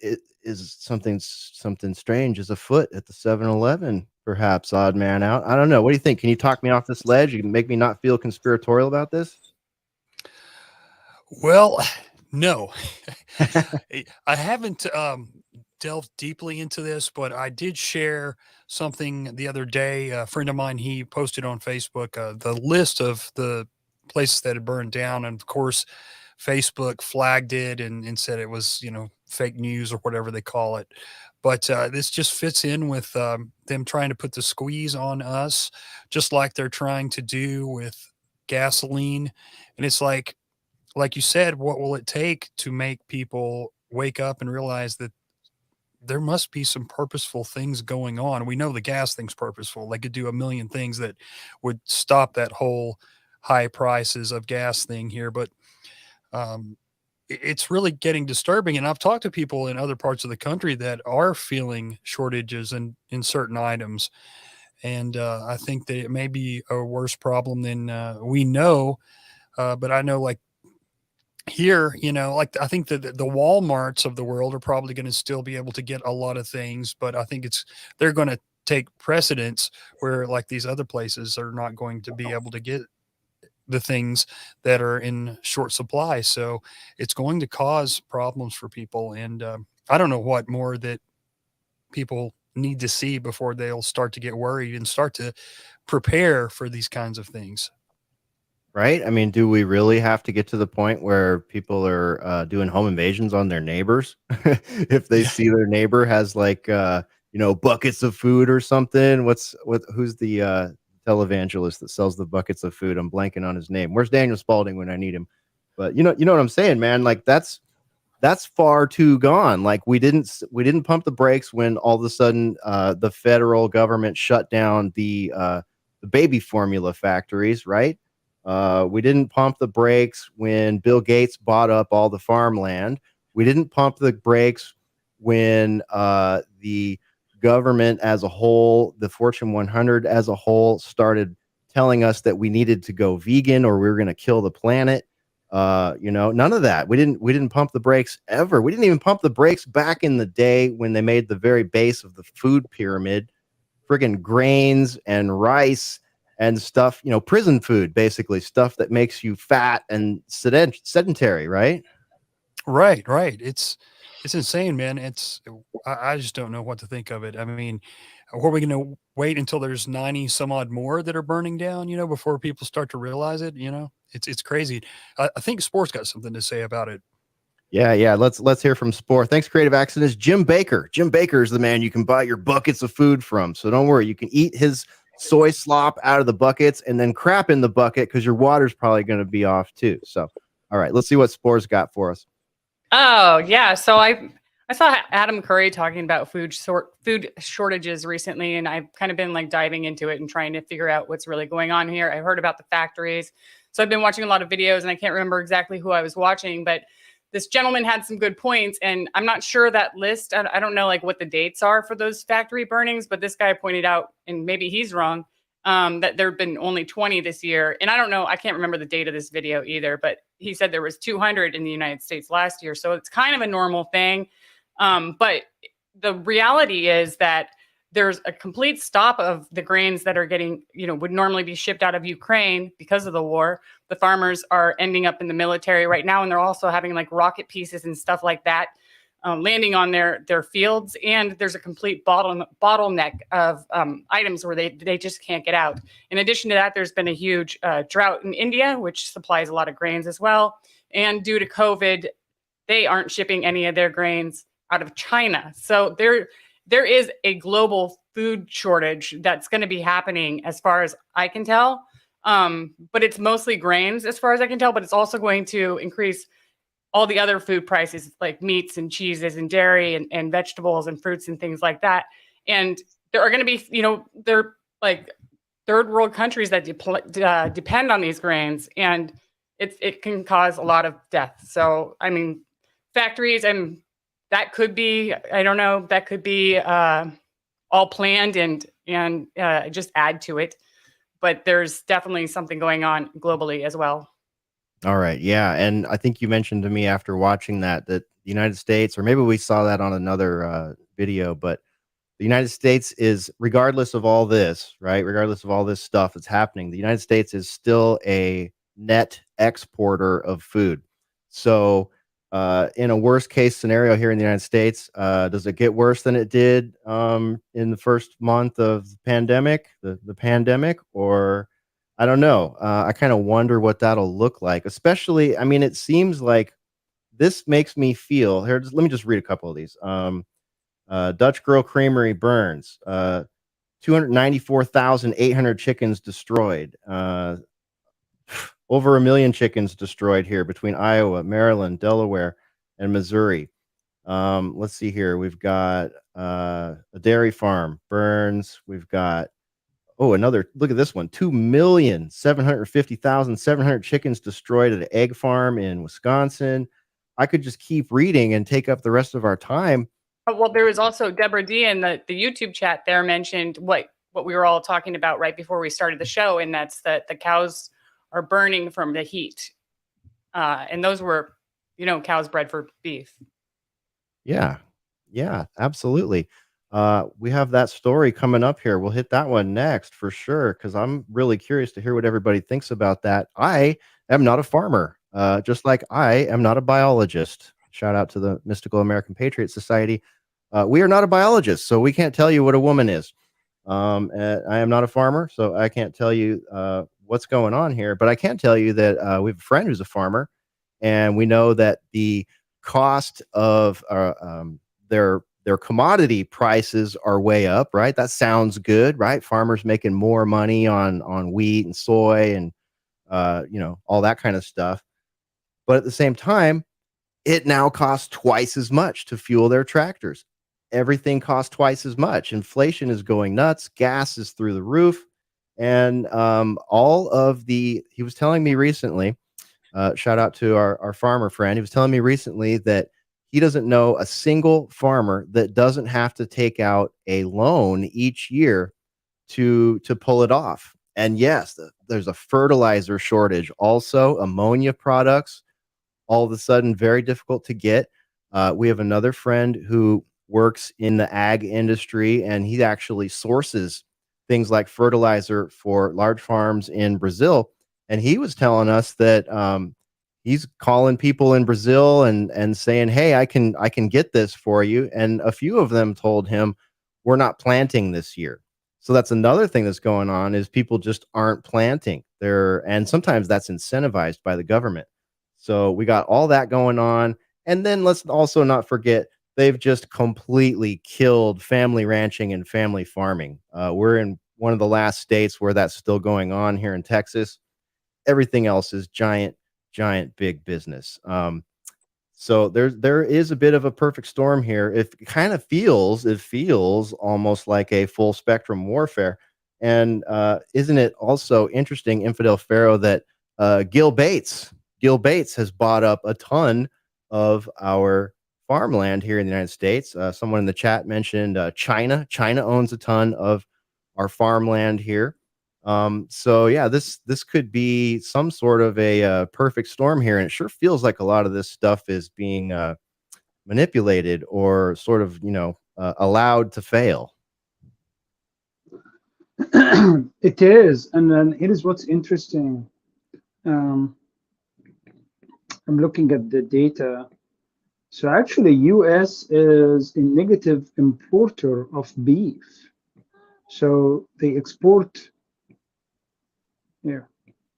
strange is afoot at the 7-Eleven. Perhaps, Oddman out. I don't know. What do you think? Can you talk me off this ledge? You can make me not feel conspiratorial about this?
Well, no. I haven't delved deeply into this, but I did share something the other day. A friend of mine, he posted on Facebook the list of the places that had burned down. And of course, Facebook flagged it and said it was, fake news or whatever they call it. But this just fits in with them trying to put the squeeze on us, just like they're trying to do with gasoline. And it's like you said, what will it take to make people wake up and realize that there must be some purposeful things going on? We know the gas thing's purposeful. They could do a million things that would stop that whole high prices of gas thing here. But it's really getting disturbing. And I've talked to people in other parts of the country that are feeling shortages in certain items. And I think that it may be a worse problem than we know. But I know, like here, like I think that the Walmarts of the world are probably going to still be able to get a lot of things, but I think they're going to take precedence where like these other places are not going to be able to get the things that are in short supply. So it's going to cause problems for people. And I don't know what more that people need to see before they'll start to get worried and start to prepare for these kinds of things.
Right? I mean, do we really have to get to the point where people are doing home invasions on their neighbors? If they
Yeah.
see their neighbor has like buckets of food or something. Who's the televangelist that sells the buckets of food? I'm blanking on his name. Where's Daniel Spalding when I need him? But you know what I'm saying, man? Like that's far too gone. Like we didn't pump the brakes when all of a sudden the federal government shut down the baby formula factories, right? We didn't pump the brakes when Bill Gates bought up all the farmland. We didn't pump the brakes when the government as a whole, the Fortune 100 as a whole, started telling us that we needed to go vegan or we were going to kill the planet. None of that. We didn't pump the brakes ever. We didn't even pump the brakes back in the day when they made the very base of the food pyramid, friggin' grains and rice and stuff, prison food, basically stuff that makes you fat and sedentary, right?
Right. It's insane, man. I just don't know what to think of it. I mean, are we going to wait until there's 90 some odd more that are burning down, before people start to realize it? It's crazy. I think Spore's got something to say about it.
Yeah. Let's hear from Spore. Thanks, Creative Accidents. Jim Baker. Jim Baker is the man you can buy your buckets of food from. So don't worry. You can eat his soy slop out of the buckets and then crap in the bucket because your water's probably going to be off too. So, all right, let's see what Spore's got for us.
Oh, yeah. So I saw Adam Curry talking about food shortages recently, and I've kind of been like diving into it and trying to figure out what's really going on here. I heard about the factories. So I've been watching a lot of videos, and I can't remember exactly who I was watching, but this gentleman had some good points, and I'm not sure that list. I don't know like what the dates are for those factory burnings, but this guy pointed out, and maybe he's wrong, that there have been only 20 this year. And I don't know, I can't remember the date of this video either, but he said there was 200 in the United States last year. So it's kind of a normal thing. But the reality is that there's a complete stop of the grains that are getting, would normally be shipped out of Ukraine because of the war. The farmers are ending up in the military right now, and they're also having like rocket pieces and stuff like that landing on their fields. And there's a complete bottleneck of items where they just can't get out. In addition to that, there's been a huge drought in India, which supplies a lot of grains as well. And due to COVID, they aren't shipping any of their grains out of China. So there is a global food shortage that's going to be happening as far as I can tell. But it's mostly grains as far as I can tell, but it's also going to increase all the other food prices like meats and cheeses and dairy and vegetables and fruits and things like that. And there are going to be, they're like third world countries that depend on these grains, and it can cause a lot of death. So, I mean, factories, and that could be, I don't know, that could be all planned and just add to it. But there's definitely something going on globally as well.
All right. Yeah. And I think you mentioned to me after watching that the United States, or maybe we saw that on another video, but the United States is, regardless of all this, right? Regardless of all this stuff that's happening, the United States is still a net exporter of food. So in a worst case scenario here in the United States, does it get worse than it did in the first month of the pandemic, the pandemic, or I don't know. I kind of wonder what that'll look like, especially, I mean, it seems like this makes me feel here. Let me just read a couple of these. Dutch Girl Creamery burns, 294,800 chickens destroyed, over 1 million chickens destroyed here between Iowa, Maryland, Delaware, and Missouri. Let's see here. We've got a dairy farm burns. We've got, another, look at this one, 2,750,700 chickens destroyed at an egg farm in Wisconsin. I could just keep reading and take up the rest of our time.
Well, there was also Deborah D in the YouTube chat there mentioned what we were all talking about right before we started the show, and that's that the cows are burning from the heat. And those were, cows bred for beef.
Yeah. Yeah, absolutely. We have that story coming up here. We'll hit that one next for sure, because I'm really curious to hear what everybody thinks about that. I am not a farmer, just like I am not a biologist. Shout out to the Mystical American Patriot Society. We are not a biologist, so we can't tell you what a woman is. I am not a farmer, so I can't tell you what's going on here, but I can tell you that we have a friend who's a farmer, and we know that the cost of their commodity prices are way up, right? That sounds good, right? Farmers making more money on wheat and soy and all that kind of stuff. But at the same time, it now costs twice as much to fuel their tractors. Everything costs twice as much. Inflation is going nuts. Gas is through the roof. And he was telling me recently, shout out to our farmer friend. He was telling me recently that he doesn't know a single farmer that doesn't have to take out a loan each year to pull it off. And yes, there's a fertilizer shortage. Also, ammonia products, all of a sudden, very difficult to get. We have another friend who works in the ag industry, and he actually sources things like fertilizer for large farms in Brazil. And he was telling us that he's calling people in Brazil and saying, "Hey, I can get this for you." And a few of them told him, "We're not planting this year." So that's another thing that's going on, is people just aren't planting there, and sometimes that's incentivized by the government. So we got all that going on, and then let's also not forget they've just completely killed family ranching and family farming. We're in one of the last states where that's still going on here in Texas. Everything else is giant big business. So there is a bit of a perfect storm here. It feels almost like a full spectrum warfare. And isn't it also interesting, Infidel Pharaoh, that Gil Bates has bought up a ton of our farmland here in the United States. Someone in the chat mentioned China. China owns a ton of our farmland here. So yeah, this could be some sort of a perfect storm here, and it sure feels like a lot of this stuff is being manipulated or sort of allowed to fail.
It is, and then here is what's interesting. I'm looking at the data. So actually, U.S. is a negative importer of beef. So they export. Yeah,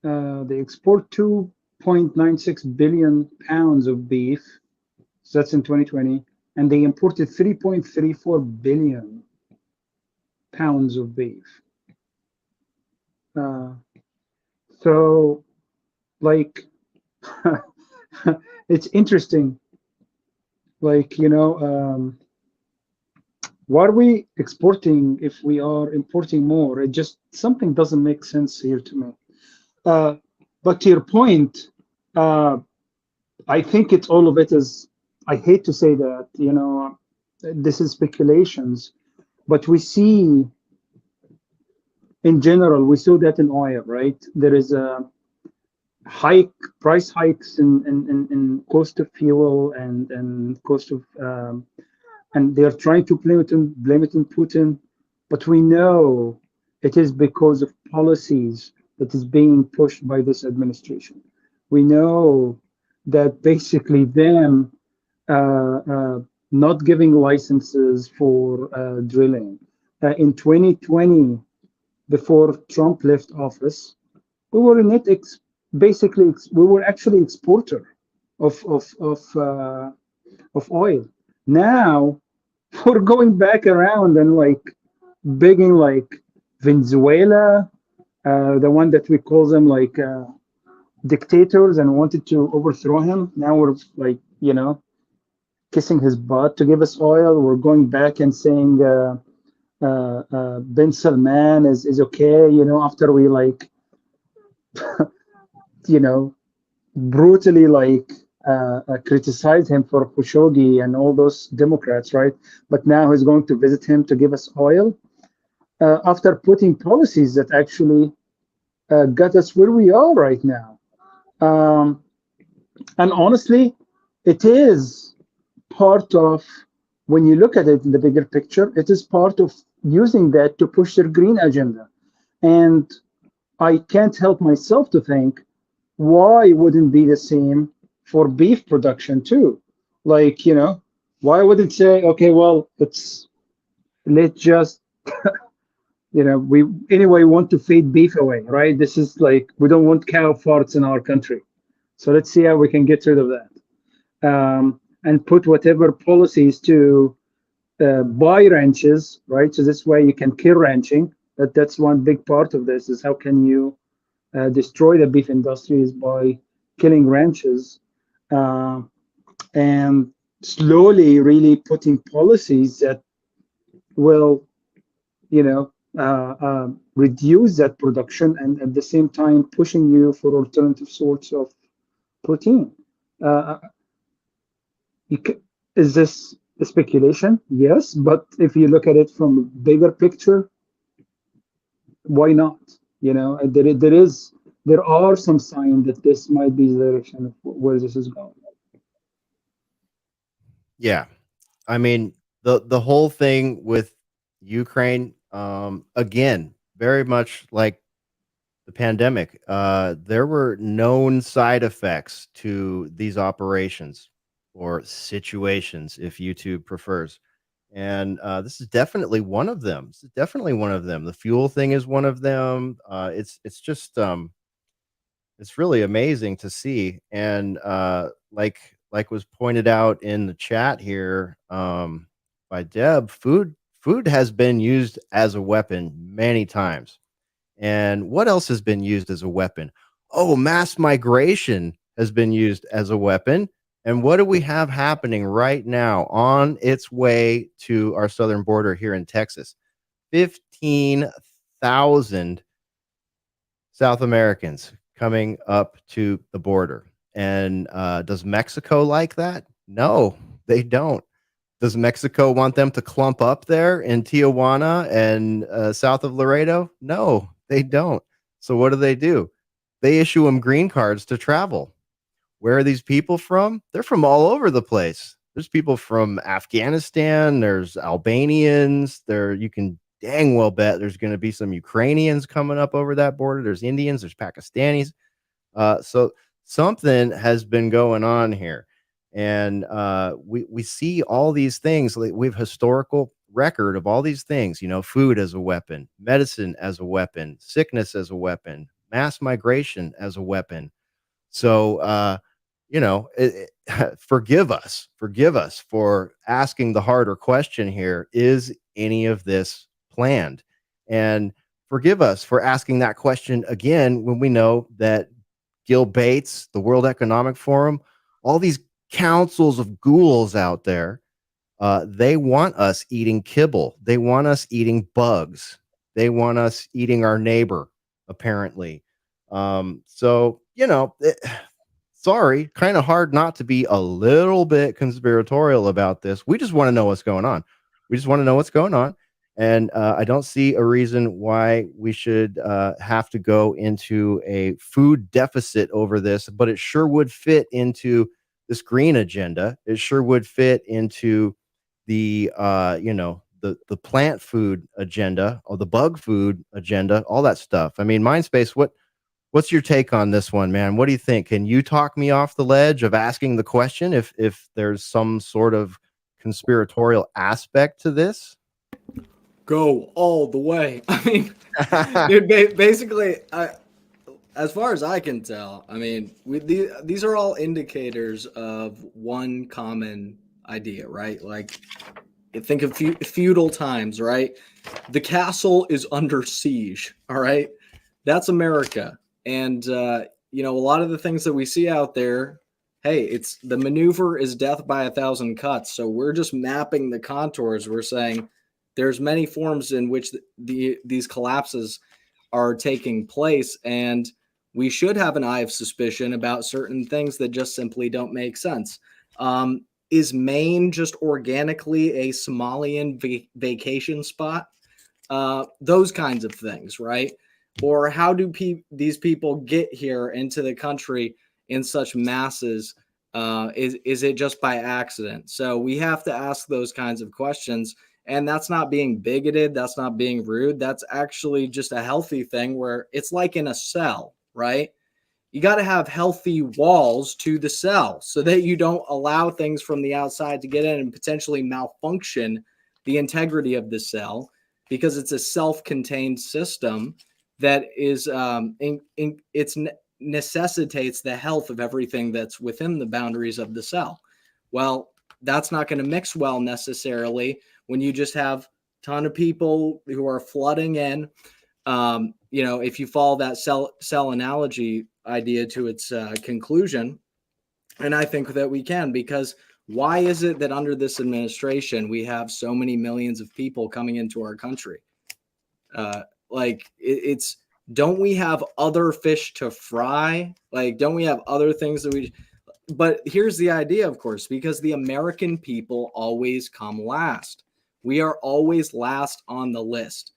they export 2.96 billion pounds of beef. So that's in 2020, and they imported 3.34 billion pounds of beef. So, like, it's interesting. Like, what are we exporting if we are importing more? It just, something doesn't make sense here to me. But to your point, I think it's all of it is, I hate to say that, this is speculations, but we see, in general, we saw that in oil, right? There is a price hikes in cost of fuel and cost of, and they're trying to blame it on Putin, but we know it is because of policies that is being pushed by this administration. We know that basically them not giving licenses for drilling. In 2020, before Trump left office, we were in it. Basically, we were actually exporter of oil. Now we're going back around and like begging like Venezuela, the one that we call them like dictators, and wanted to overthrow him. Now we're like, kissing his butt to give us oil. We're going back and saying Ben Salman is okay, after we like, brutally like criticize him for Khashoggi and all those Democrats, right? But now he's going to visit him to give us oil after putting policies that actually got us where we are right now. And honestly, it is part of, when you look at it in the bigger picture, it is part of using that to push their green agenda. And I can't help myself to think, why wouldn't be the same for beef production too? Like, why would it say, okay, well, let's just, we anyway want to fade beef away, right? This is like, we don't want cow farts in our country. So let's see how we can get rid of that. And put whatever policies to buy ranches, right? So this way you can kill ranching. That's one big part of this, is how can you destroy the beef industry, is by killing ranches, and slowly really putting policies that will, reduce that production, and at the same time pushing you for alternative sorts of protein. Uh, is this a speculation? Yes, but if you look at it from a bigger picture, why not? There are some signs that this might be the direction of where this is going.
Yeah. I mean, the whole thing with Ukraine, again, very much like the pandemic, there were known side effects to these operations, or situations, if YouTube prefers. And this is definitely one of them. This is definitely one of them. The fuel thing is one of them. It's just it's really amazing to see. And like was pointed out in the chat here, by Deb, food has been used as a weapon many times. And what else has been used as a weapon? Oh, mass migration has been used as a weapon. And what do we have happening right now on its way to our southern border here in Texas? 15,000 South Americans coming up to the border. And does Mexico like that? No, they don't. Does Mexico want them to clump up there in Tijuana and south of Laredo? No, they don't. So what do? They issue them green cards to travel. Where are these people from? They're from all over the place. There's people from Afghanistan. There's Albanians. You can dang well bet there's going to be some Ukrainians coming up over that border. There's Indians. There's Pakistanis. So something has been going on here. And we see all these things. We have historical record of all these things, food as a weapon, medicine as a weapon, sickness as a weapon, mass migration as a weapon. So, forgive us for asking the harder question here. Is any of this planned? And forgive us for asking that question again when we know that Gil Bates, the World Economic Forum, all these councils of ghouls out there, they want us eating kibble. They want us eating bugs. They want us eating our neighbor, apparently. Sorry, kind of hard not to be a little bit conspiratorial about this. We just want to know what's going on. And I don't see a reason why we should have to go into a food deficit over this, but it sure would fit into this green agenda. It sure would fit into the the plant food agenda, or the bug food agenda, all that stuff. I mean, MindSpace, what's your take on this one, man? What do you think? Can you talk me off the ledge of asking the question if there's some sort of conspiratorial aspect to this?
Go all the way. I mean, dude, basically, as far as I can tell, I mean, these are all indicators of one common idea, right? Like, think of feudal times, right? The castle is under siege, all right? That's America. And, a lot of the things that we see out there, hey, it's the maneuver is death by 1,000 cuts. So we're just mapping the contours. We're saying there's many forms in which these collapses are taking place. And we should have an eye of suspicion about certain things that just simply don't make sense. Is Maine just organically a Somalian vacation spot? Those kinds of things, right? Or how do these people get here into the country in such masses? Is it just by accident? So we have to ask those kinds of questions. And that's not being bigoted. That's not being rude. That's actually just a healthy thing where it's like in a cell, right? You got to have healthy walls to the cell so that you don't allow things from the outside to get in and potentially malfunction the integrity of the cell, because it's a self-contained system that is necessitates the health of everything that's within the boundaries of the cell. Well, that's not going to mix well necessarily when you just have a ton of people who are flooding in. If you follow that cell analogy idea to its conclusion, and I think that we can, because why is it that under this administration we have so many millions of people coming into our country? It's don't we have other fish to fry? Like, don't we have other things that we? But here's the idea, of course, because the American people always come last. We are always last on the list.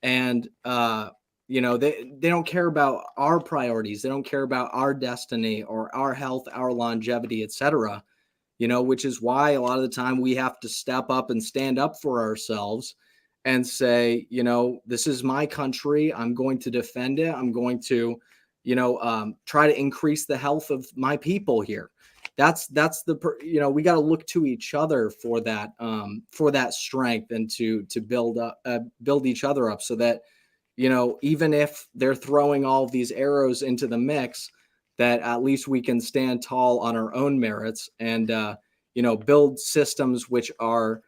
And, they don't care about our priorities. They don't care about our destiny or our health, our longevity, etc. Which is why a lot of the time we have to step up and stand up for ourselves and say, this is my country. I'm going to defend it. I'm going to, try to increase the health of my people here. That's we got to look to each other for that strength and to build each other up so that, even if they're throwing all of these arrows into the mix, that at least we can stand tall on our own merits and, build systems which are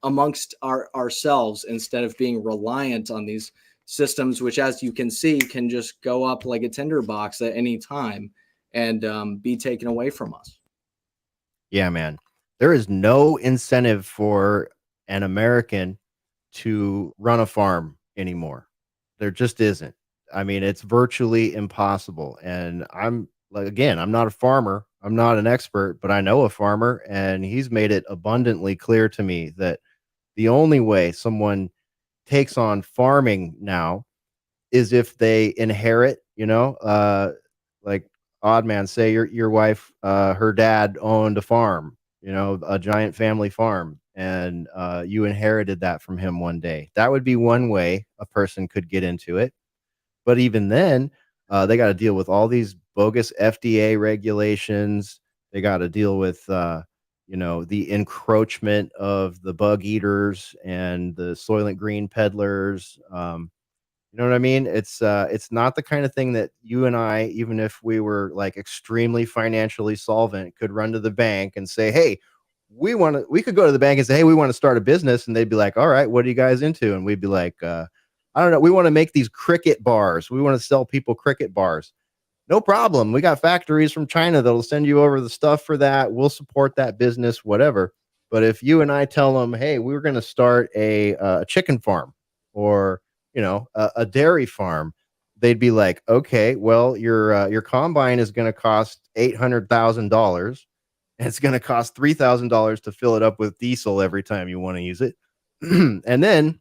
amongst ourselves instead of being reliant on these systems, which, as you can see, can just go up like a tinderbox at any time and be taken away from us.
Yeah, man. There is no incentive for an American to run a farm anymore. There just isn't. I mean, it's virtually impossible. And I'm not a farmer. I'm not an expert, but I know a farmer, and he's made it abundantly clear to me that the only way someone takes on farming now is if they inherit, like Oddman, say your wife, her dad owned a farm, a giant family farm, and you inherited that from him one day. That would be one way a person could get into it. But even then, they got to deal with all these bogus FDA regulations. They got to deal with, the encroachment of the bug eaters and the Soylent Green peddlers. You know what I mean? It's not the kind of thing that you and I, even if we were like extremely financially solvent, could run to the bank and say, "Hey, we could go to the bank and say, hey, we want to start a business," and they'd be like, "All right, what are you guys into?" And we'd be like, "I don't know. We want to make these cricket bars. We want to sell people cricket bars." No problem. We got factories from China that'll send you over the stuff for that. We'll support that business, whatever. But if you and I tell them, "Hey, we're going to start a chicken farm or a dairy farm," they'd be like, "Okay, well, your combine is going to cost $800,000. It's going to cost $3,000 to fill it up with diesel every time you want to use it, and then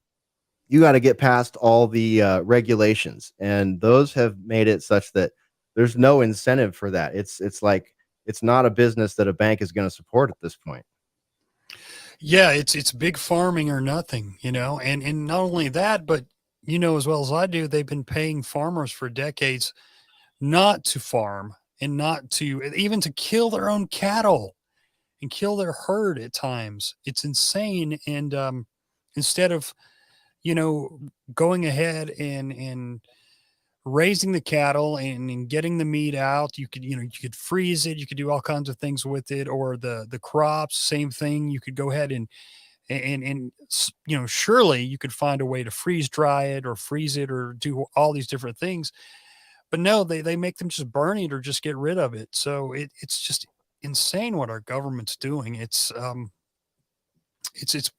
you got to get past all the regulations, and those have made it such that there's no incentive for that. It's like it's not a business that a bank is going to support at this point."
Yeah, it's big farming or nothing, and not only that, but as well as I do, they've been paying farmers for decades not to farm and not to even to kill their own cattle and kill their herd at times. It's insane. And instead of, going ahead and raising the cattle and getting the meat out, you could freeze it, you could do all kinds of things with it, or the crops, same thing. You could go ahead and surely you could find a way to freeze dry it or freeze it or do all these different things. But no, they make them just burn it or just get rid of it. So it's just insane what our government's doing. It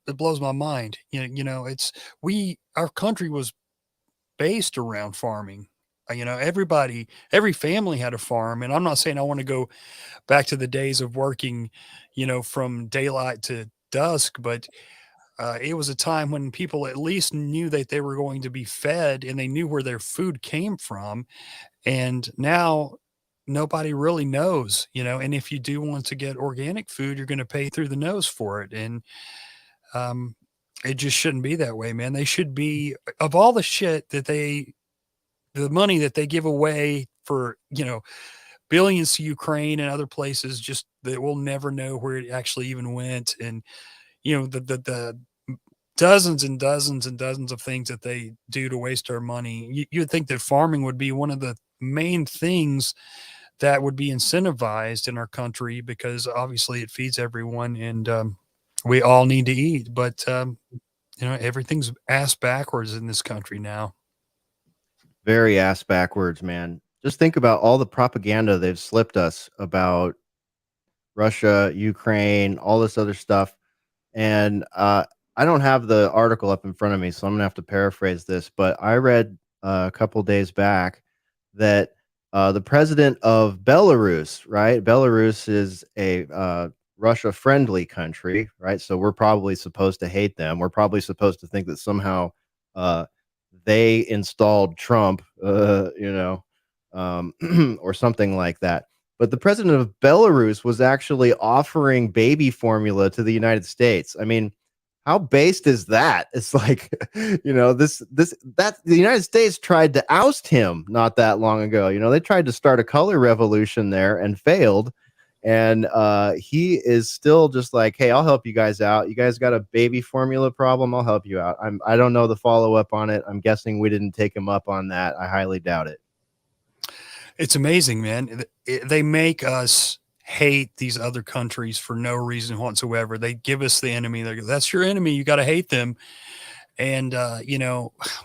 blows my mind. Our country was based around farming. Every family had a farm, and I'm not saying I want to go back to the days of working, from daylight to dusk, but it was a time when people at least knew that they were going to be fed and they knew where their food came from. And now, nobody really knows, and if you do want to get organic food, you're going to pay through the nose for it. And it just shouldn't be that way, man. They should be, of all the shit that the money that they give away for, billions to Ukraine and other places, just that we'll never know where it actually even went. And, the dozens and dozens and dozens of things that they do to waste our money. You would think that farming would be one of the main things that would be incentivized in our country, because obviously it feeds everyone, and we all need to eat. But, everything's ass backwards in this country now.
Very ass backwards, man. Just think about all the propaganda they've slipped us about Russia, Ukraine, all this other stuff. And I don't have the article up in front of me, so I'm gonna have to paraphrase this. But I read a couple days back that the president of Belarus, right? Belarus is a Russia-friendly country, right? So we're probably supposed to hate them. We're probably supposed to think that somehow they installed Trump, or something like that. But the president of Belarus was actually offering baby formula to the United States. I mean, how based is that? It's like, that the United States tried to oust him not that long ago. They tried to start a color revolution there and failed. And he is still just like, hey, I'll help you guys out. You guys got a baby formula problem? I'll help you out. I don't know the follow-up on it. I'm guessing we didn't take him up on that. I highly doubt it.
It's amazing, man. They make us hate these other countries for no reason whatsoever. They give us the enemy. That's your enemy. You got to hate them. And,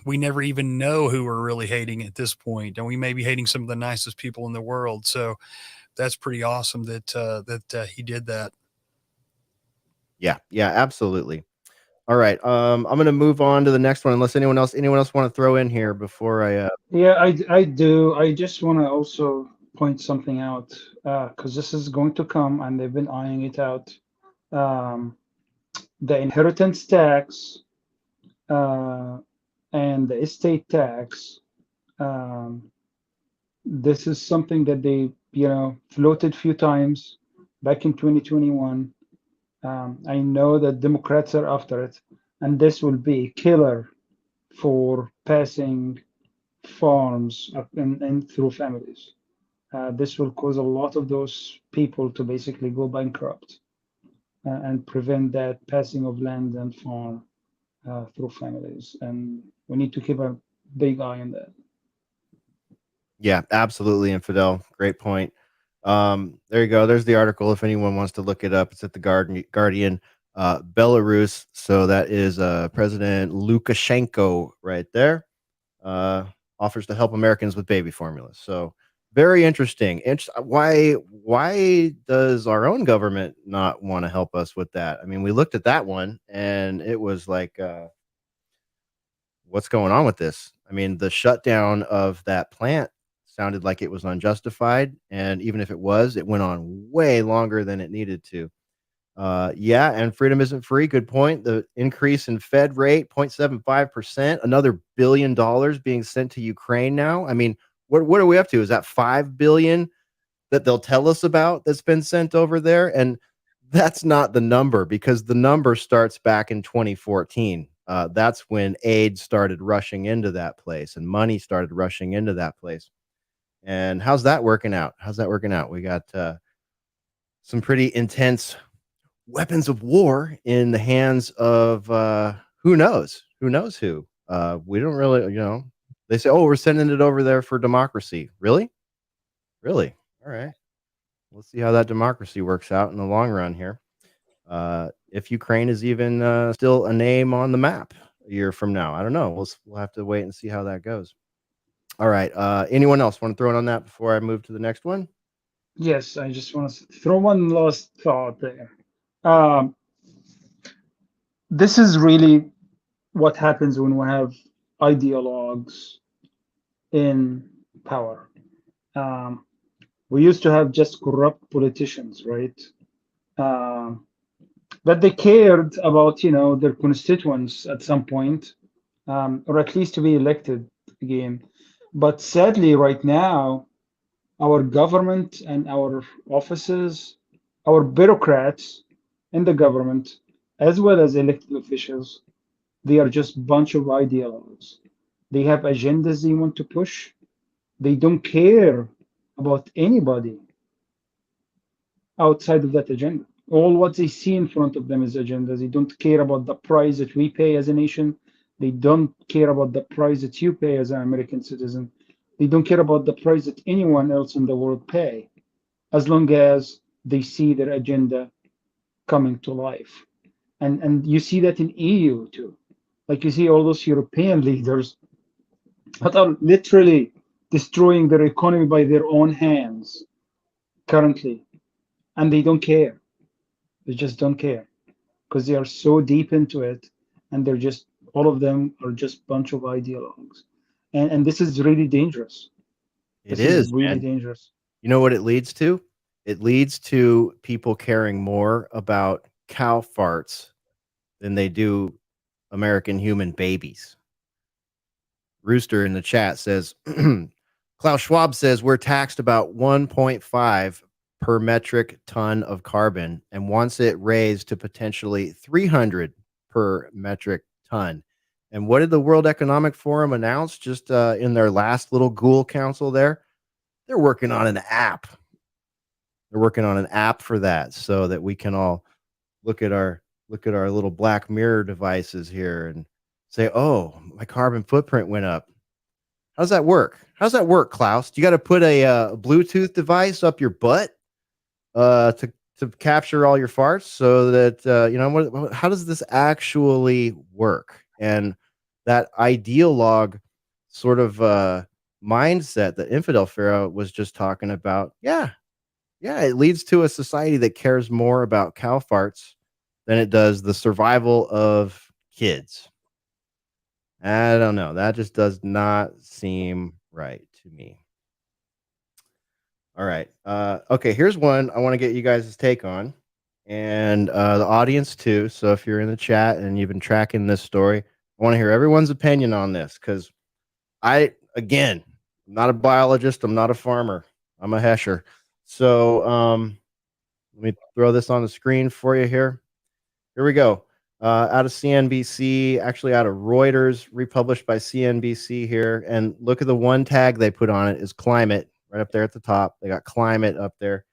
we never even know who we're really hating at this point. And we may be hating some of the nicest people in the world. So that's pretty awesome that he did that.
Yeah, absolutely. All right. I'm going to move on to the next one, unless anyone else want to throw in here before I
Yeah, I do. I just want to also point something out, because this is going to come, and they've been eyeing it out. The inheritance tax and the estate tax. This is something that they, floated a few times back in 2021. I know that Democrats are after it, and this will be a killer for passing farms up and through families. This will cause a lot of those people to basically go bankrupt and prevent that passing of land and farm through families. And we need to keep a big eye on that.
Yeah, absolutely, Infidel. Great point. There you go. There's the article. If anyone wants to look it up, it's at the Guardian. Belarus. So that is President Lukashenko right there. Offers to help Americans with baby formula. So very interesting. Why does our own government not want to help us with that? I mean, we looked at that one and it was like, what's going on with this? I mean, the shutdown of that plant sounded like it was unjustified. And even if it was, it went on way longer than it needed to. Yeah, and freedom isn't free. Good point. The increase in Fed rate, 0.75%, another $1 billion being sent to Ukraine now. I mean, what are we up to? Is that 5 billion that they'll tell us about that's been sent over there? And that's not the number, because the number starts back in 2014. That's when aid started rushing into that place and money started rushing into that place. And how's that working out? We got some pretty intense weapons of war in the hands of who knows who. We don't really, they say, oh, we're sending it over there for democracy. Really? All right. Let's see how that democracy works out in the long run here. If Ukraine is even still a name on the map a year from now, I don't know. We'll have to wait and see how that goes. All right. Anyone else want to throw it on that before I move to the next one?
Yes, I just want to throw one last thought there. This is really what happens when we have ideologues in power. We used to have just corrupt politicians, right? But they cared about, their constituents at some point, or at least to be elected again. But sadly, right now, our government and our offices, our bureaucrats in the government, as well as elected officials, they are just bunch of ideologues. They have agendas they want to push. They don't care about anybody outside of that agenda. All what they see in front of them is agendas. They don't care about the price that we pay as a nation. They don't care about the price that you pay as an American citizen. They don't care about the price that anyone else in the world pay, as long as they see their agenda coming to life. And you see that in EU too. Like you see all those European leaders that are literally destroying their economy by their own hands currently, and they don't care. They just don't care because they are so deep into it, and they're just all of them are just bunch of ideologues, and this is really dangerous.
It
This is
is,
really
man.
dangerous.
You know what it leads to? It leads to people caring more about cow farts than they do American human babies. Rooster in the chat says, Klaus Schwab says we're taxed about 1.5 per metric ton of carbon and wants it raised to potentially 300 per metric ton. And what did the World Economic Forum announce just in their last little ghoul council there? They're working on an app. They're working on an app for that so that we can all look at our little Black Mirror devices here and say, "Oh, my carbon footprint went up." How's that work? How's that work, Klaus? Do you got to put a Bluetooth device up your butt to capture all your farts so that how does this actually work? And that ideal log sort of mindset that Infidel Pharaoh was just talking about, yeah, it leads to a society that cares more about cow farts than it does the survival of kids. I don't know. That just does not seem right to me. All right. Okay, here's one I want to get you guys' take on, and the audience too. So if you're in the chat and you've been tracking this story, I want to hear everyone's opinion on this because I'm not a biologist. I'm not a farmer. I'm a Hesher. So let me throw this on the screen for you here. Here we go. Out of CNBC, actually out of Reuters, republished by CNBC here. And look at the one tag they put on it is climate right up there at the top. They got climate up there.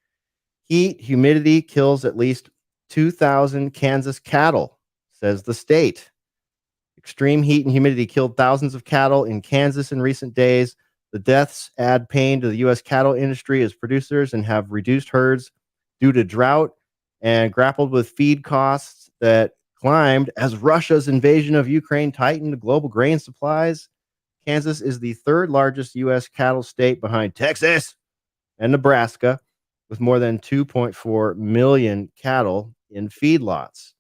Heat, humidity kills at least 2,000 Kansas cattle, says the state. Extreme heat and humidity killed thousands of cattle in Kansas in recent days. The deaths add pain to the U.S. cattle industry as producers and have reduced herds due to drought and grappled with feed costs that climbed as Russia's invasion of Ukraine tightened global grain supplies. Kansas is the third largest U.S. cattle state behind Texas and Nebraska, with more than 2.4 million cattle in feedlots.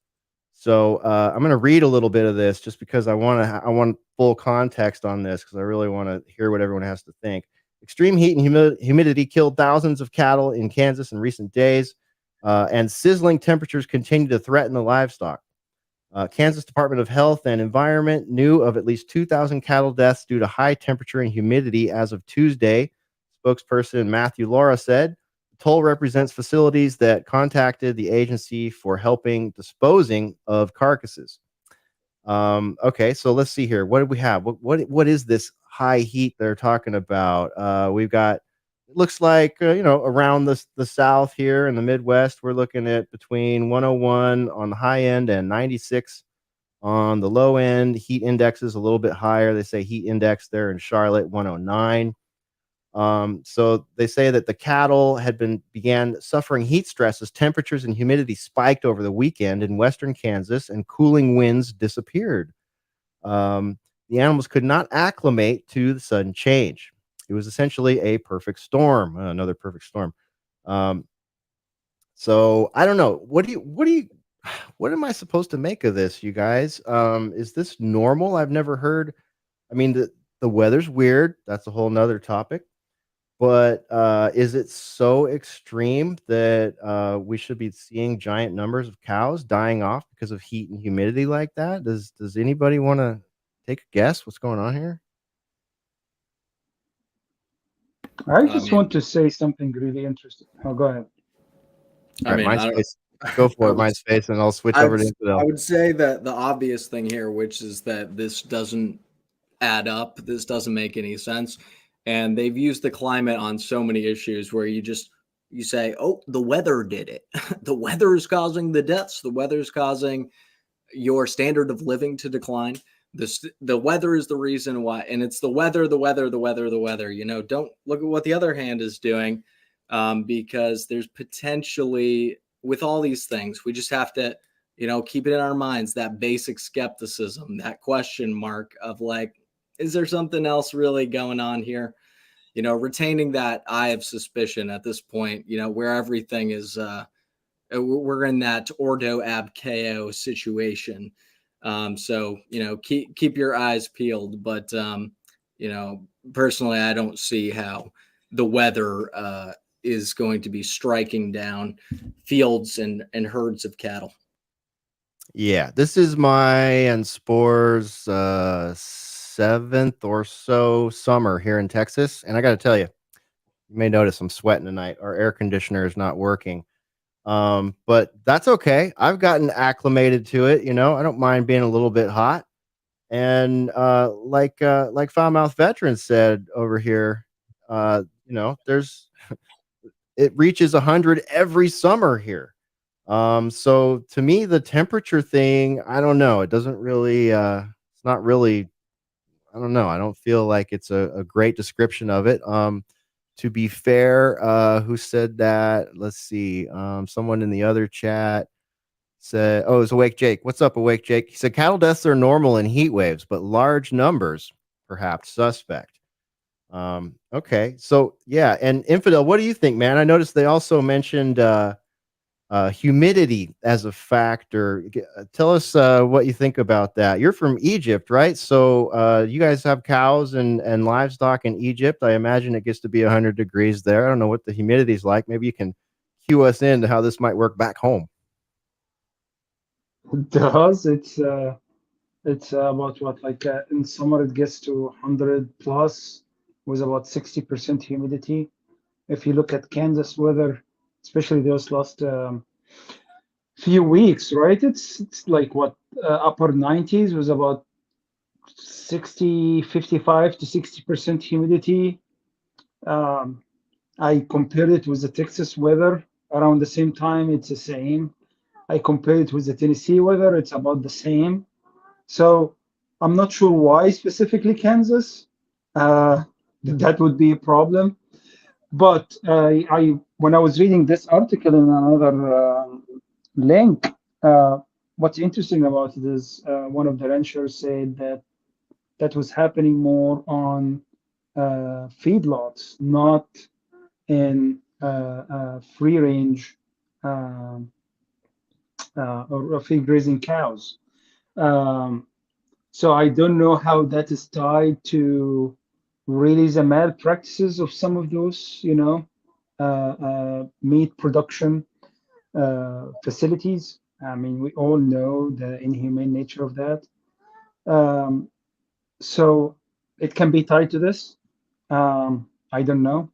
So I'm going to read a little bit of this just because I want full context on this because I really want to hear what everyone has to think. Extreme heat and humidity killed thousands of cattle in Kansas in recent days, and sizzling temperatures continue to threaten the livestock. Kansas Department of Health and Environment knew of at least 2,000 cattle deaths due to high temperature and humidity as of Tuesday. Spokesperson Matthew Laura said the toll represents facilities that contacted the agency for helping disposing of carcasses. Okay, so let's see here. What do we have? What is this high heat they're talking about? We've got, it looks like around the South here in the Midwest, we're looking at between 101 on the high end and 96 on the low end. Heat index is a little bit higher. They say heat index there in Charlotte 109. So they say that the cattle began suffering heat stress as temperatures and humidity spiked over the weekend in western Kansas and cooling winds disappeared. The animals could not acclimate to the sudden change. It was essentially a perfect storm, another perfect storm. So I don't know. What am I supposed to make of this, you guys? Is this normal? I've never heard. I mean, the weather's weird. That's a whole nother topic. But is it so extreme that we should be seeing giant numbers of cows dying off because of heat and humidity like that? Does anybody want to take a guess what's going on here?
I
I
just
mean,
want to say something really interesting. Oh, go ahead.
I
All right,
mean, I don't.
MindSpace. Go
I
for it,
would,
MindSpace, and I'll switch
I
over
would,
to
I
Infidel.
would say that the obvious thing here, which is that this doesn't add up. This doesn't make any sense. And they've used the climate on so many issues where you say, "Oh, the weather did it. The weather is causing the deaths. The weather is causing your standard of living to decline. The weather is the reason why, and it's the weather, the weather, the weather, the weather. Don't look at what the other hand is doing, because there's potentially with all these things, we just have to, keep it in our minds that basic skepticism, that question mark of like, is there something else really going on here? Retaining that eye of suspicion at this point, where everything is. We're in that ordo ab chaos situation. So keep your eyes peeled. But personally, I don't see how the weather is going to be striking down fields and herds of cattle.
Yeah, this is my and Spore's 7th or so summer here in Texas, and I got to tell you, you may notice I'm sweating tonight. Our air conditioner is not working. But that's okay. I've gotten acclimated to it. I don't mind being a little bit hot. And like Foul Mouth Veteran said over here, there's it reaches 100 every summer here. So to me, the temperature thing, I don't know. It doesn't really. It's not really. I don't know. I don't feel like it's a great description of it. To be fair, who said that? Let's see. Someone in the other chat said, "Oh, it's Awake Jake. What's up, Awake Jake?" He said, "Cattle deaths are normal in heat waves, but large numbers, perhaps suspect." Okay, so yeah, and Infidel, what do you think, man? I noticed they also mentioned humidity as a factor. Tell us what you think about that. You're from Egypt, right? So you guys have cows and livestock in Egypt. I imagine it gets to be 100 degrees there. I don't know what the humidity is like. Maybe you can cue us into how this might work back home.
It does. It's about what, like in summer it gets to 100 plus with about 60% humidity. If you look at Kansas weather, especially those last few weeks, right? It's like what, upper 90s with about 55 to 60% humidity. I compared it with the Texas weather around the same time. It's the same. I compared it with the Tennessee weather. It's about the same. So I'm not sure why specifically Kansas. That would be a problem. But I when I was reading this article in another link, what's interesting about it is one of the ranchers said that was happening more on feedlots, not in free range or free grazing cows. So I don't know how that is tied to really the malpractices of some of those, meat production facilities. I mean, we all know the inhumane nature of that. So it can be tied to this. I don't know,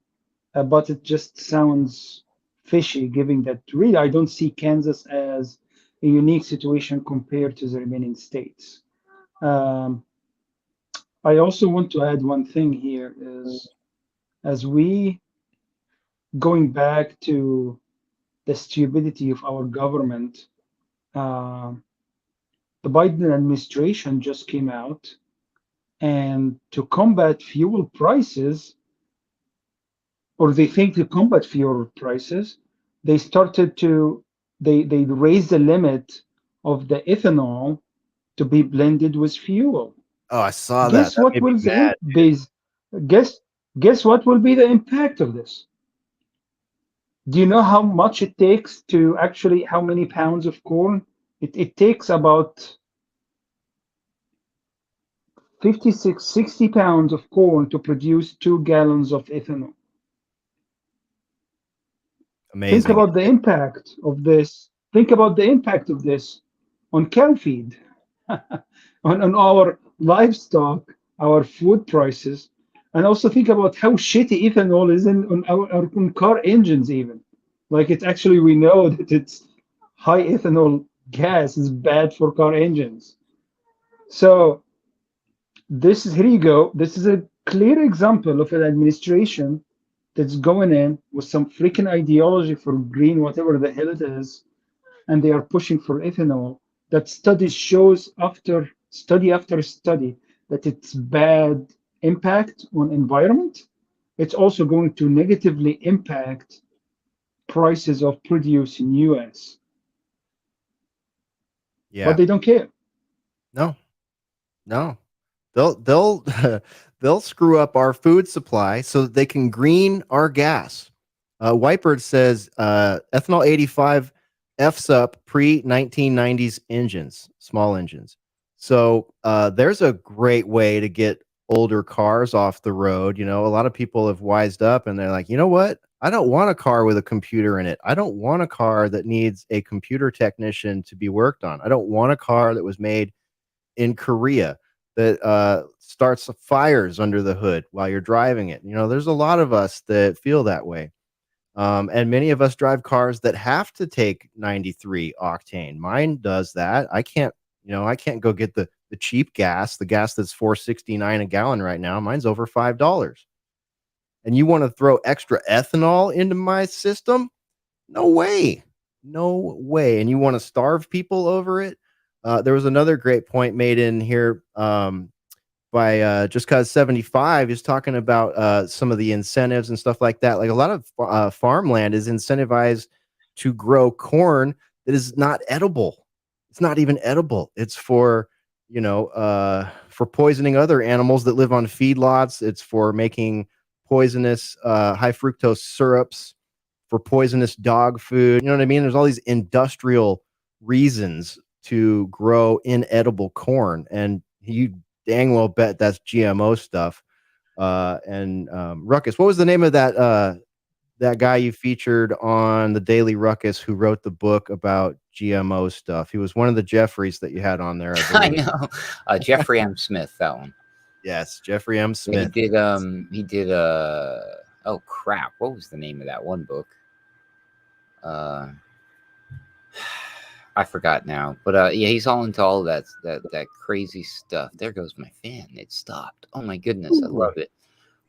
but it just sounds fishy, given that really I don't see Kansas as a unique situation compared to the remaining states. I also want to add one thing here is as we going back to the stupidity of our government, uh, the Biden administration just came out and to combat fuel prices, or they think to combat fuel prices, they started to they raised the limit of the ethanol to be blended with fuel.
Oh, I saw that.
Guess
That
what
made me
will
mad.
guess what will be the impact of this? Do you know how much it takes to actually how many pounds of corn? It takes about 60 pounds of corn to produce 2 gallons of ethanol. Think
Amazing.
about the impact of this. Think about the impact of this on cow feed, on our livestock, our food prices. And also think about how shitty ethanol is on our on car engines even. Like it's actually, we know that it's high ethanol gas is bad for car engines. So this is, here you go. This is a clear example of an administration that's going in with some freaking ideology for green, whatever the hell it is, and they are pushing for ethanol. That study shows after study that it's bad impact on environment. It's also going to negatively impact prices of produce in US,
Yeah.
but they don't care.
No. They'll they'll screw up our food supply so that they can green our gas. Whitebird says ethanol 85 F's up pre 1990s engines, small engines. So there's a great way to get older cars off the road. You know, a lot of people have wised up and they're like, you know what? I don't want a car with a computer in it. I don't want a car that needs a computer technician to be worked on. I don't want a car that was made in Korea that starts fires under the hood while you're driving it. You know, there's a lot of us that feel that way. And many of us drive cars that have to take 93 octane. Mine does that. I can't go get the cheap gas, the gas that's $4.69 a gallon right now. Mine's over $5. And you want to throw extra ethanol into my system? No way. No way. And you want to starve people over it? There was another great point made in here by Just Cause 75. Is talking about some of the incentives and stuff like that. Like a lot of farmland is incentivized to grow corn that is not edible. It's not even edible. It's for, for poisoning other animals that live on feedlots. It's for making poisonous high fructose syrups for poisonous dog food. You know what I mean? There's all these industrial reasons to grow inedible corn, and you dang well bet that's GMO stuff. And Ruckus, what was the name of that guy you featured on the Daily Ruckus who wrote the book about GMO stuff? He was one of the Jeffreys that you had on there.
I know, Jeffrey M. Smith. That one.
Yes, Jeffrey M. Smith.
Yeah, he did. Oh crap! What was the name of that one book? I forgot now, but yeah, he's all into all that crazy stuff. There goes my fan. It stopped. Oh my goodness, I love it.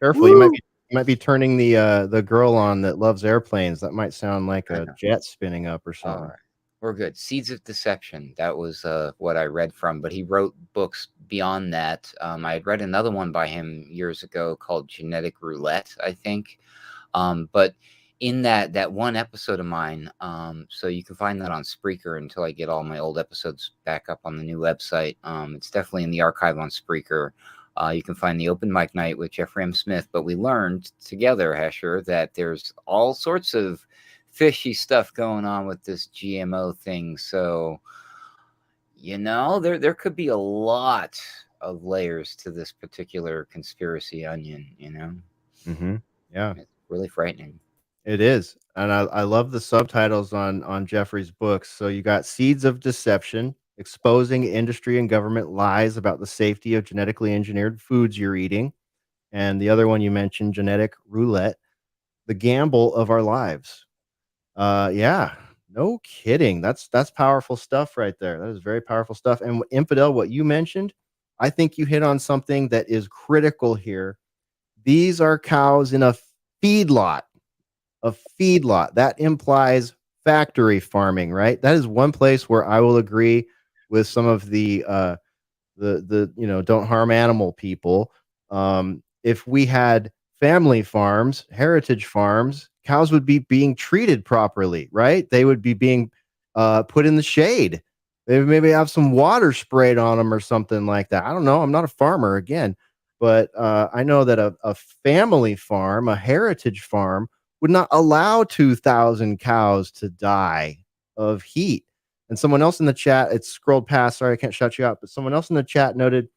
Careful, you might be turning the girl on that loves airplanes. That might sound like a jet spinning up or something.
All right. We're good. Seeds of Deception. That was what I read from, but he wrote books beyond that. I had read another one by him years ago called Genetic Roulette, I think. But in that one episode of mine, so you can find that on Spreaker until I get all my old episodes back up on the new website. It's definitely in the archive on Spreaker. You can find the open mic night with Jeffrey M. Smith, but we learned together, Hesher, that there's all sorts of fishy stuff going on with this GMO thing. So, there could be a lot of layers to this particular conspiracy onion,
Mm-hmm. Yeah.
It's really frightening.
It is. And I love the subtitles on Jeffrey's books. So you got Seeds of Deception, exposing industry and government lies about the safety of genetically engineered foods you're eating. And the other one you mentioned, Genetic Roulette, the gamble of our lives. Yeah, no kidding. That's powerful stuff right there. That is very powerful stuff. And Infidel, what you mentioned, I think you hit on something that is critical here. These are cows in a feedlot. A feedlot. That implies factory farming, right? That is one place where I will agree with some of the don't harm animal people. If we had family farms, heritage farms, cows would be being treated properly, right? They would be being put in the shade. They would maybe have some water sprayed on them or something like that. I don't know. I'm not a farmer again, but I know that a family farm, a heritage farm, would not allow 2,000 cows to die of heat. And someone else in the chat, it's scrolled past, sorry, I can't shut you out, but someone else in the chat noted,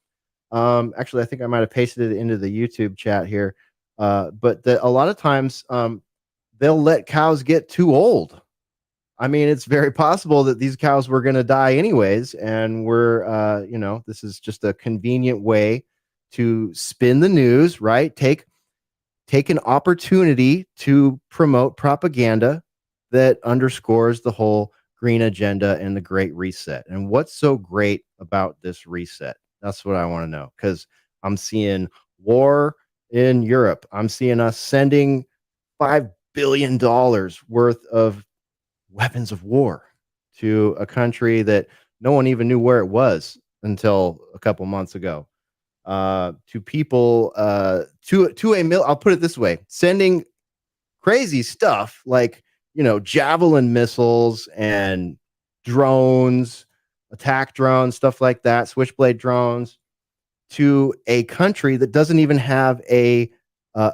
actually, I think I might have pasted it into the YouTube chat here, but a lot of times they'll let cows get too old. I mean, it's very possible that these cows were going to die anyways, and this is just a convenient way to spin the news, right? Take an opportunity to promote propaganda that underscores the whole green agenda and the Great Reset. And what's so great about this reset? That's what I want to know, because I'm seeing war in Europe. I'm seeing us sending $5 billion worth of weapons of war to a country that no one even knew where it was until a couple months ago. To people, to a mill. I'll put it this way: sending crazy stuff like, javelin missiles and drones, attack drones, stuff like that, switchblade drones, to a country that doesn't even have a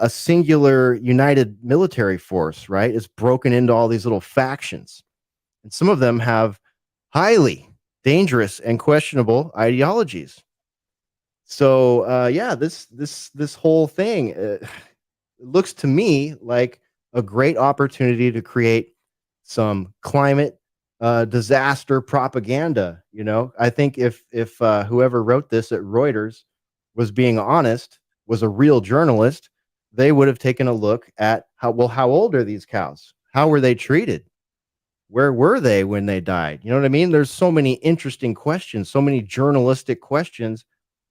singular united military force, right? It's broken into all these little factions, and some of them have highly dangerous and questionable ideologies. So this whole thing looks to me like a great opportunity to create some climate disaster propaganda. I think if whoever wrote this at Reuters was being honest, was a real journalist, they would have taken a look at how old are these cows? How were they treated? Where were they when they died? You know what I mean? There's so many interesting questions, so many journalistic questions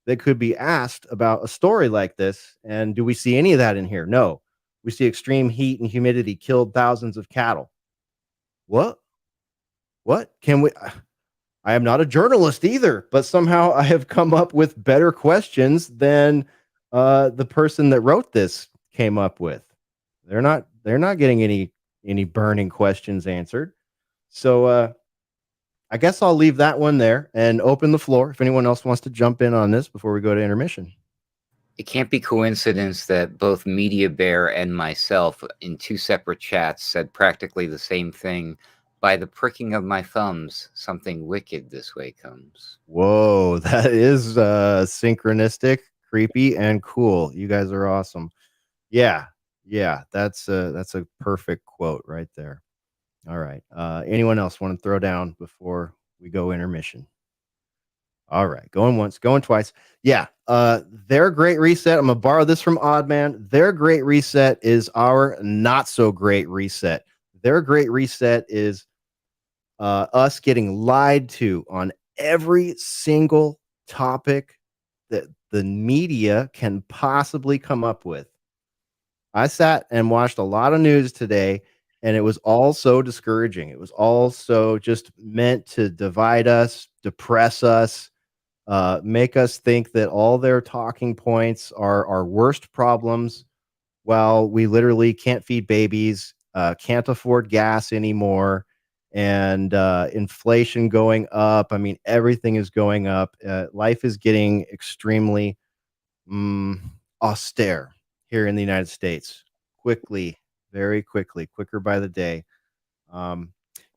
that could be asked about a story like this. And do we see any of that in here? No. We see extreme heat and humidity killed thousands of cattle. What can we? I am not a journalist either, but somehow I have come up with better questions than the person that wrote this came up with. They're not getting any burning questions answered. So I guess I'll leave that one there and open the floor if anyone else wants to jump in on this before we go to intermission.
It can't be coincidence that both Media Bear and myself in two separate chats said practically the same thing. By the pricking of my thumbs, something wicked this way comes.
Whoa, that is synchronistic, creepy, and cool. You guys are awesome. Yeah, that's a perfect quote right there. All right. Anyone else want to throw down before we go intermission? All right. Going once, going twice. Yeah. Their Great Reset. I'm going to borrow this from Oddman. Their Great Reset is our not so great reset. Their Great Reset is us getting lied to on every single topic that the media can possibly come up with. I sat and watched a lot of news today, and it was all so discouraging. It was all so just meant to divide us, depress us, make us think that all their talking points are our worst problems, while we literally can't feed babies, can't afford gas anymore, and inflation going up. I mean, everything is going up. Life is getting extremely austere here in the United States. Quickly, very quickly, quicker by the day.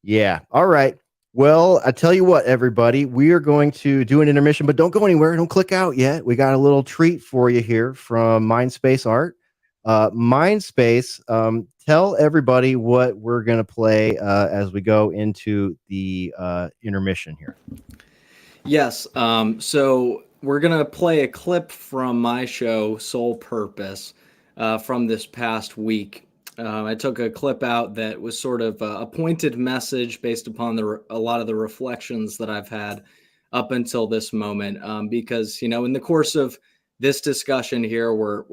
Yeah. All right. Well, I tell you what, everybody, we are going to do an intermission, but don't go anywhere. Don't click out yet. We got a little treat for you here from MindSpaceArt. MindSpace, tell everybody what we're going to play as we go into the intermission here.
Yes. So we're going to play a clip from my show, Sole Purpose, from this past week. I took a clip out that was sort of a pointed message based upon a lot of the reflections that I've had up until this moment. Because, in the course of this discussion here, we're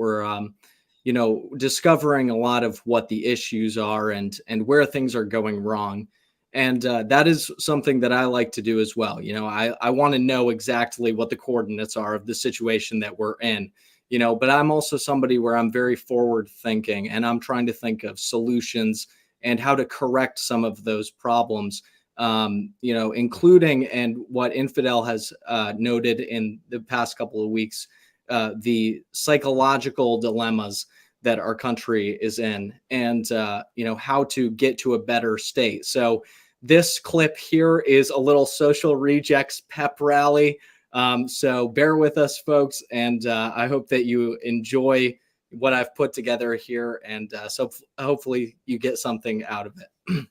discovering a lot of what the issues are and where things are going wrong. And that is something that I like to do as well. I want to know exactly what the coordinates are of the situation that we're in. But I'm also somebody where I'm very forward thinking, and I'm trying to think of solutions and how to correct some of those problems, including, and what Infidel has noted in the past couple of weeks, the psychological dilemmas that our country is in, and how to get to a better state. So this clip here is a little Social Rejects pep rally. So bear with us, folks, and I hope that you enjoy what I've put together here, and so hopefully you get something out of it.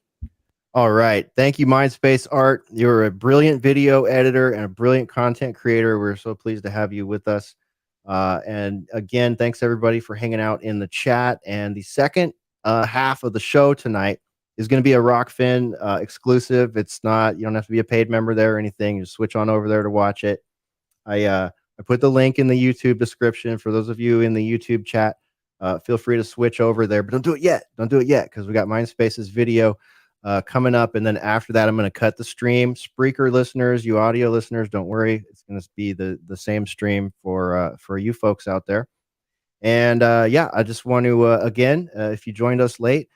All right. Thank you, MindSpaceArt. You're a brilliant video editor and a brilliant content creator. We're so pleased to have you with us. And again, thanks everybody for hanging out in the chat. And the second half of the show tonight is going to be a Rockfin exclusive. It's not, you don't have to be a paid member there or anything. You just switch on over there to watch it. I put the link in the YouTube description for those of you in the YouTube chat. Feel free to switch over there, but don't do it yet. Don't do it yet, because we got MindSpace's video coming up, and then after that, I'm going to cut the stream. Spreaker listeners, you audio listeners, don't worry, it's going to be the same stream for you folks out there. And yeah, I just want to again, if you joined us late,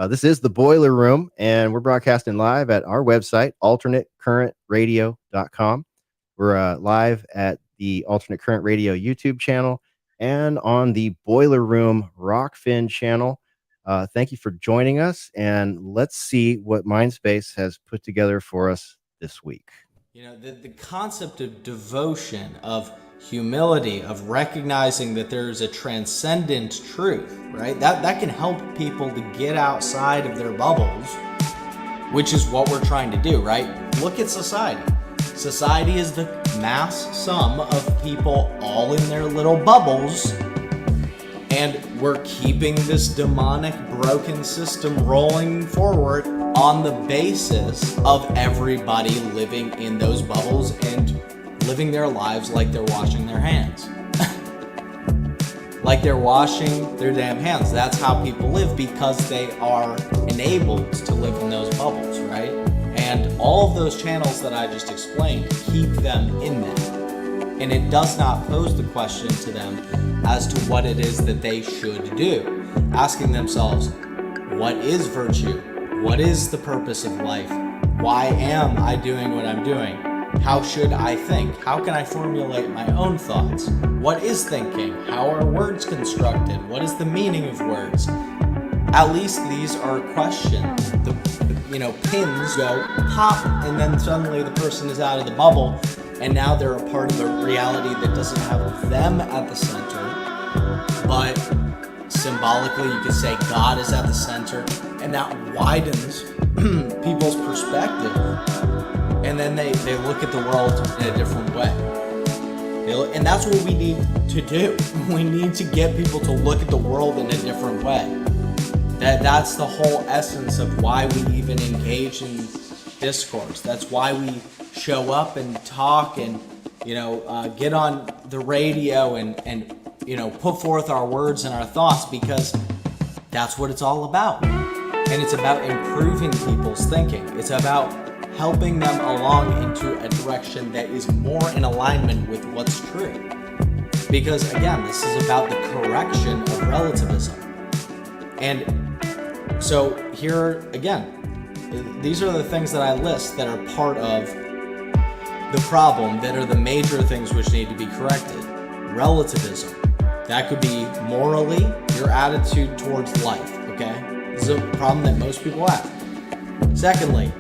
this is the Boiler Room, and we're broadcasting live at our website, alternatecurrentradio.com. We're live at the Alternate Current Radio YouTube channel and on the Boiler Room Rockfin channel. Thank you for joining us, and let's see what MindSpace has put together for us this week.
You know, the concept of devotion, of humility, of recognizing that there's a transcendent truth, right? That can help people to get outside of their bubbles, which is what we're trying to do, right? Look at society. Society is the mass sum of people all in their little bubbles, and we're keeping this demonic, broken system rolling forward on the basis of everybody living in those bubbles and living their lives like they're washing their hands. Like they're washing their damn hands. That's how people live, because they are enabled to live in those bubbles, right? And all of those channels that I just explained keep them in there. And it does not pose the question to them as to what it is that they should do. Asking themselves, what is virtue? What is the purpose of life? Why am I doing what I'm doing? How should I think? How can I formulate my own thoughts? What is thinking? How are words constructed? What is the meaning of words? At least these are questions. The pins go pop, and then suddenly the person is out of the bubble, and now they're a part of a reality that doesn't have them at the center, but symbolically you could say God is at the center, and that widens people's perspective, and then they look at the world in a different way. And that's what we need to do. We need to get people to look at the world in a different way. That's the whole essence of why we even engage in discourse. That's why we show up and talk and get on the radio and put forth our words and our thoughts, because that's what it's all about. And it's about improving people's thinking. It's about helping them along into a direction that is more in alignment with what's true. Because again, this is about the correction of relativism. And so here again, these are the things that I list that are part of the problem, that are the major things which need to be corrected. Relativism. That could be morally, your attitude towards life, okay? This is a problem that most people have. Secondly,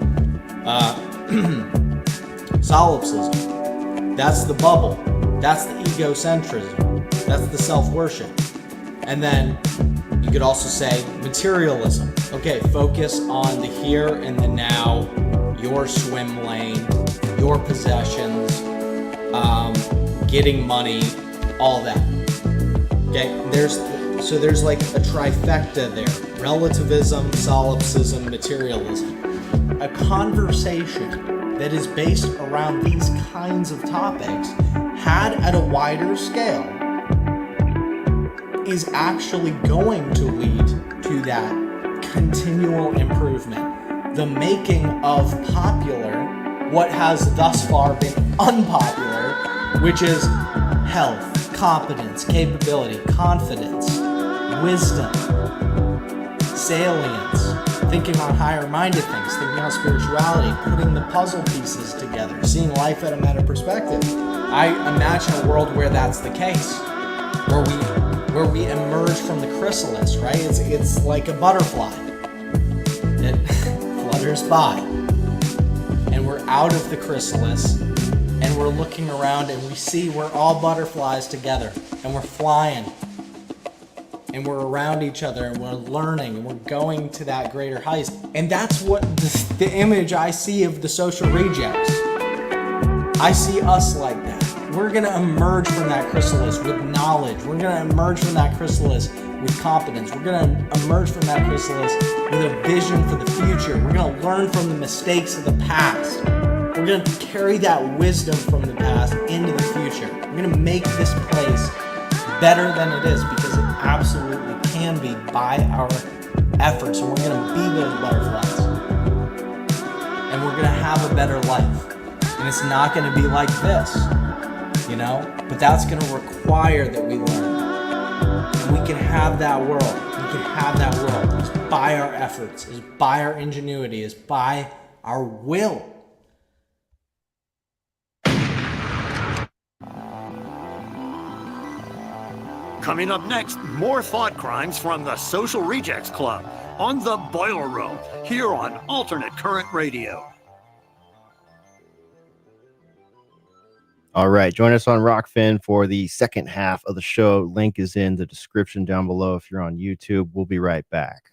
solipsism. That's the bubble. That's the egocentrism. That's the self-worship. And then you could also say materialism. Okay, focus on the here and the now, your swim lane, your possessions, getting money, all that. Okay, there's like a trifecta there: relativism, solipsism, materialism. A conversation that is based around these kinds of topics, had at a wider scale, is actually going to lead to that continual improvement, the making of popular what has thus far been unpopular, which is health, competence, capability, confidence, wisdom, salience, thinking on higher-minded things, thinking on spirituality, putting the puzzle pieces together, seeing life at a meta perspective. I imagine a world where that's the case, where we emerge from the chrysalis, right? It's like a butterfly that flutters by, and we're out of the chrysalis, and we're looking around, and we see we're all butterflies together, and we're flying, and we're around each other, and we're learning, and we're going to that greater height. And that's what the image I see of the social rejects. I see us like that. we're going to emerge from that chrysalis with knowledge. We're going to emerge from that chrysalis with competence. We're going to emerge from that chrysalis with a vision for the future. We're going to learn from the mistakes of the past. We're going to carry that wisdom from the past into the future. We're going to make this place better than it is, because it absolutely can be by our efforts. And we're going to be those butterflies. And we're going to have a better life. And it's not going to be like this, you know? But that's going to require that we learn. And we can have that world. We can have that world. It's by our efforts. It's by our ingenuity. It's by our will.
Coming up next, more thought crimes from the Social Rejects Club on The Boiler Room, here on Alternate Current Radio.
All right. Join us on Rockfin for the second half of the show. Link is in the description down below if you're on YouTube. We'll be right back.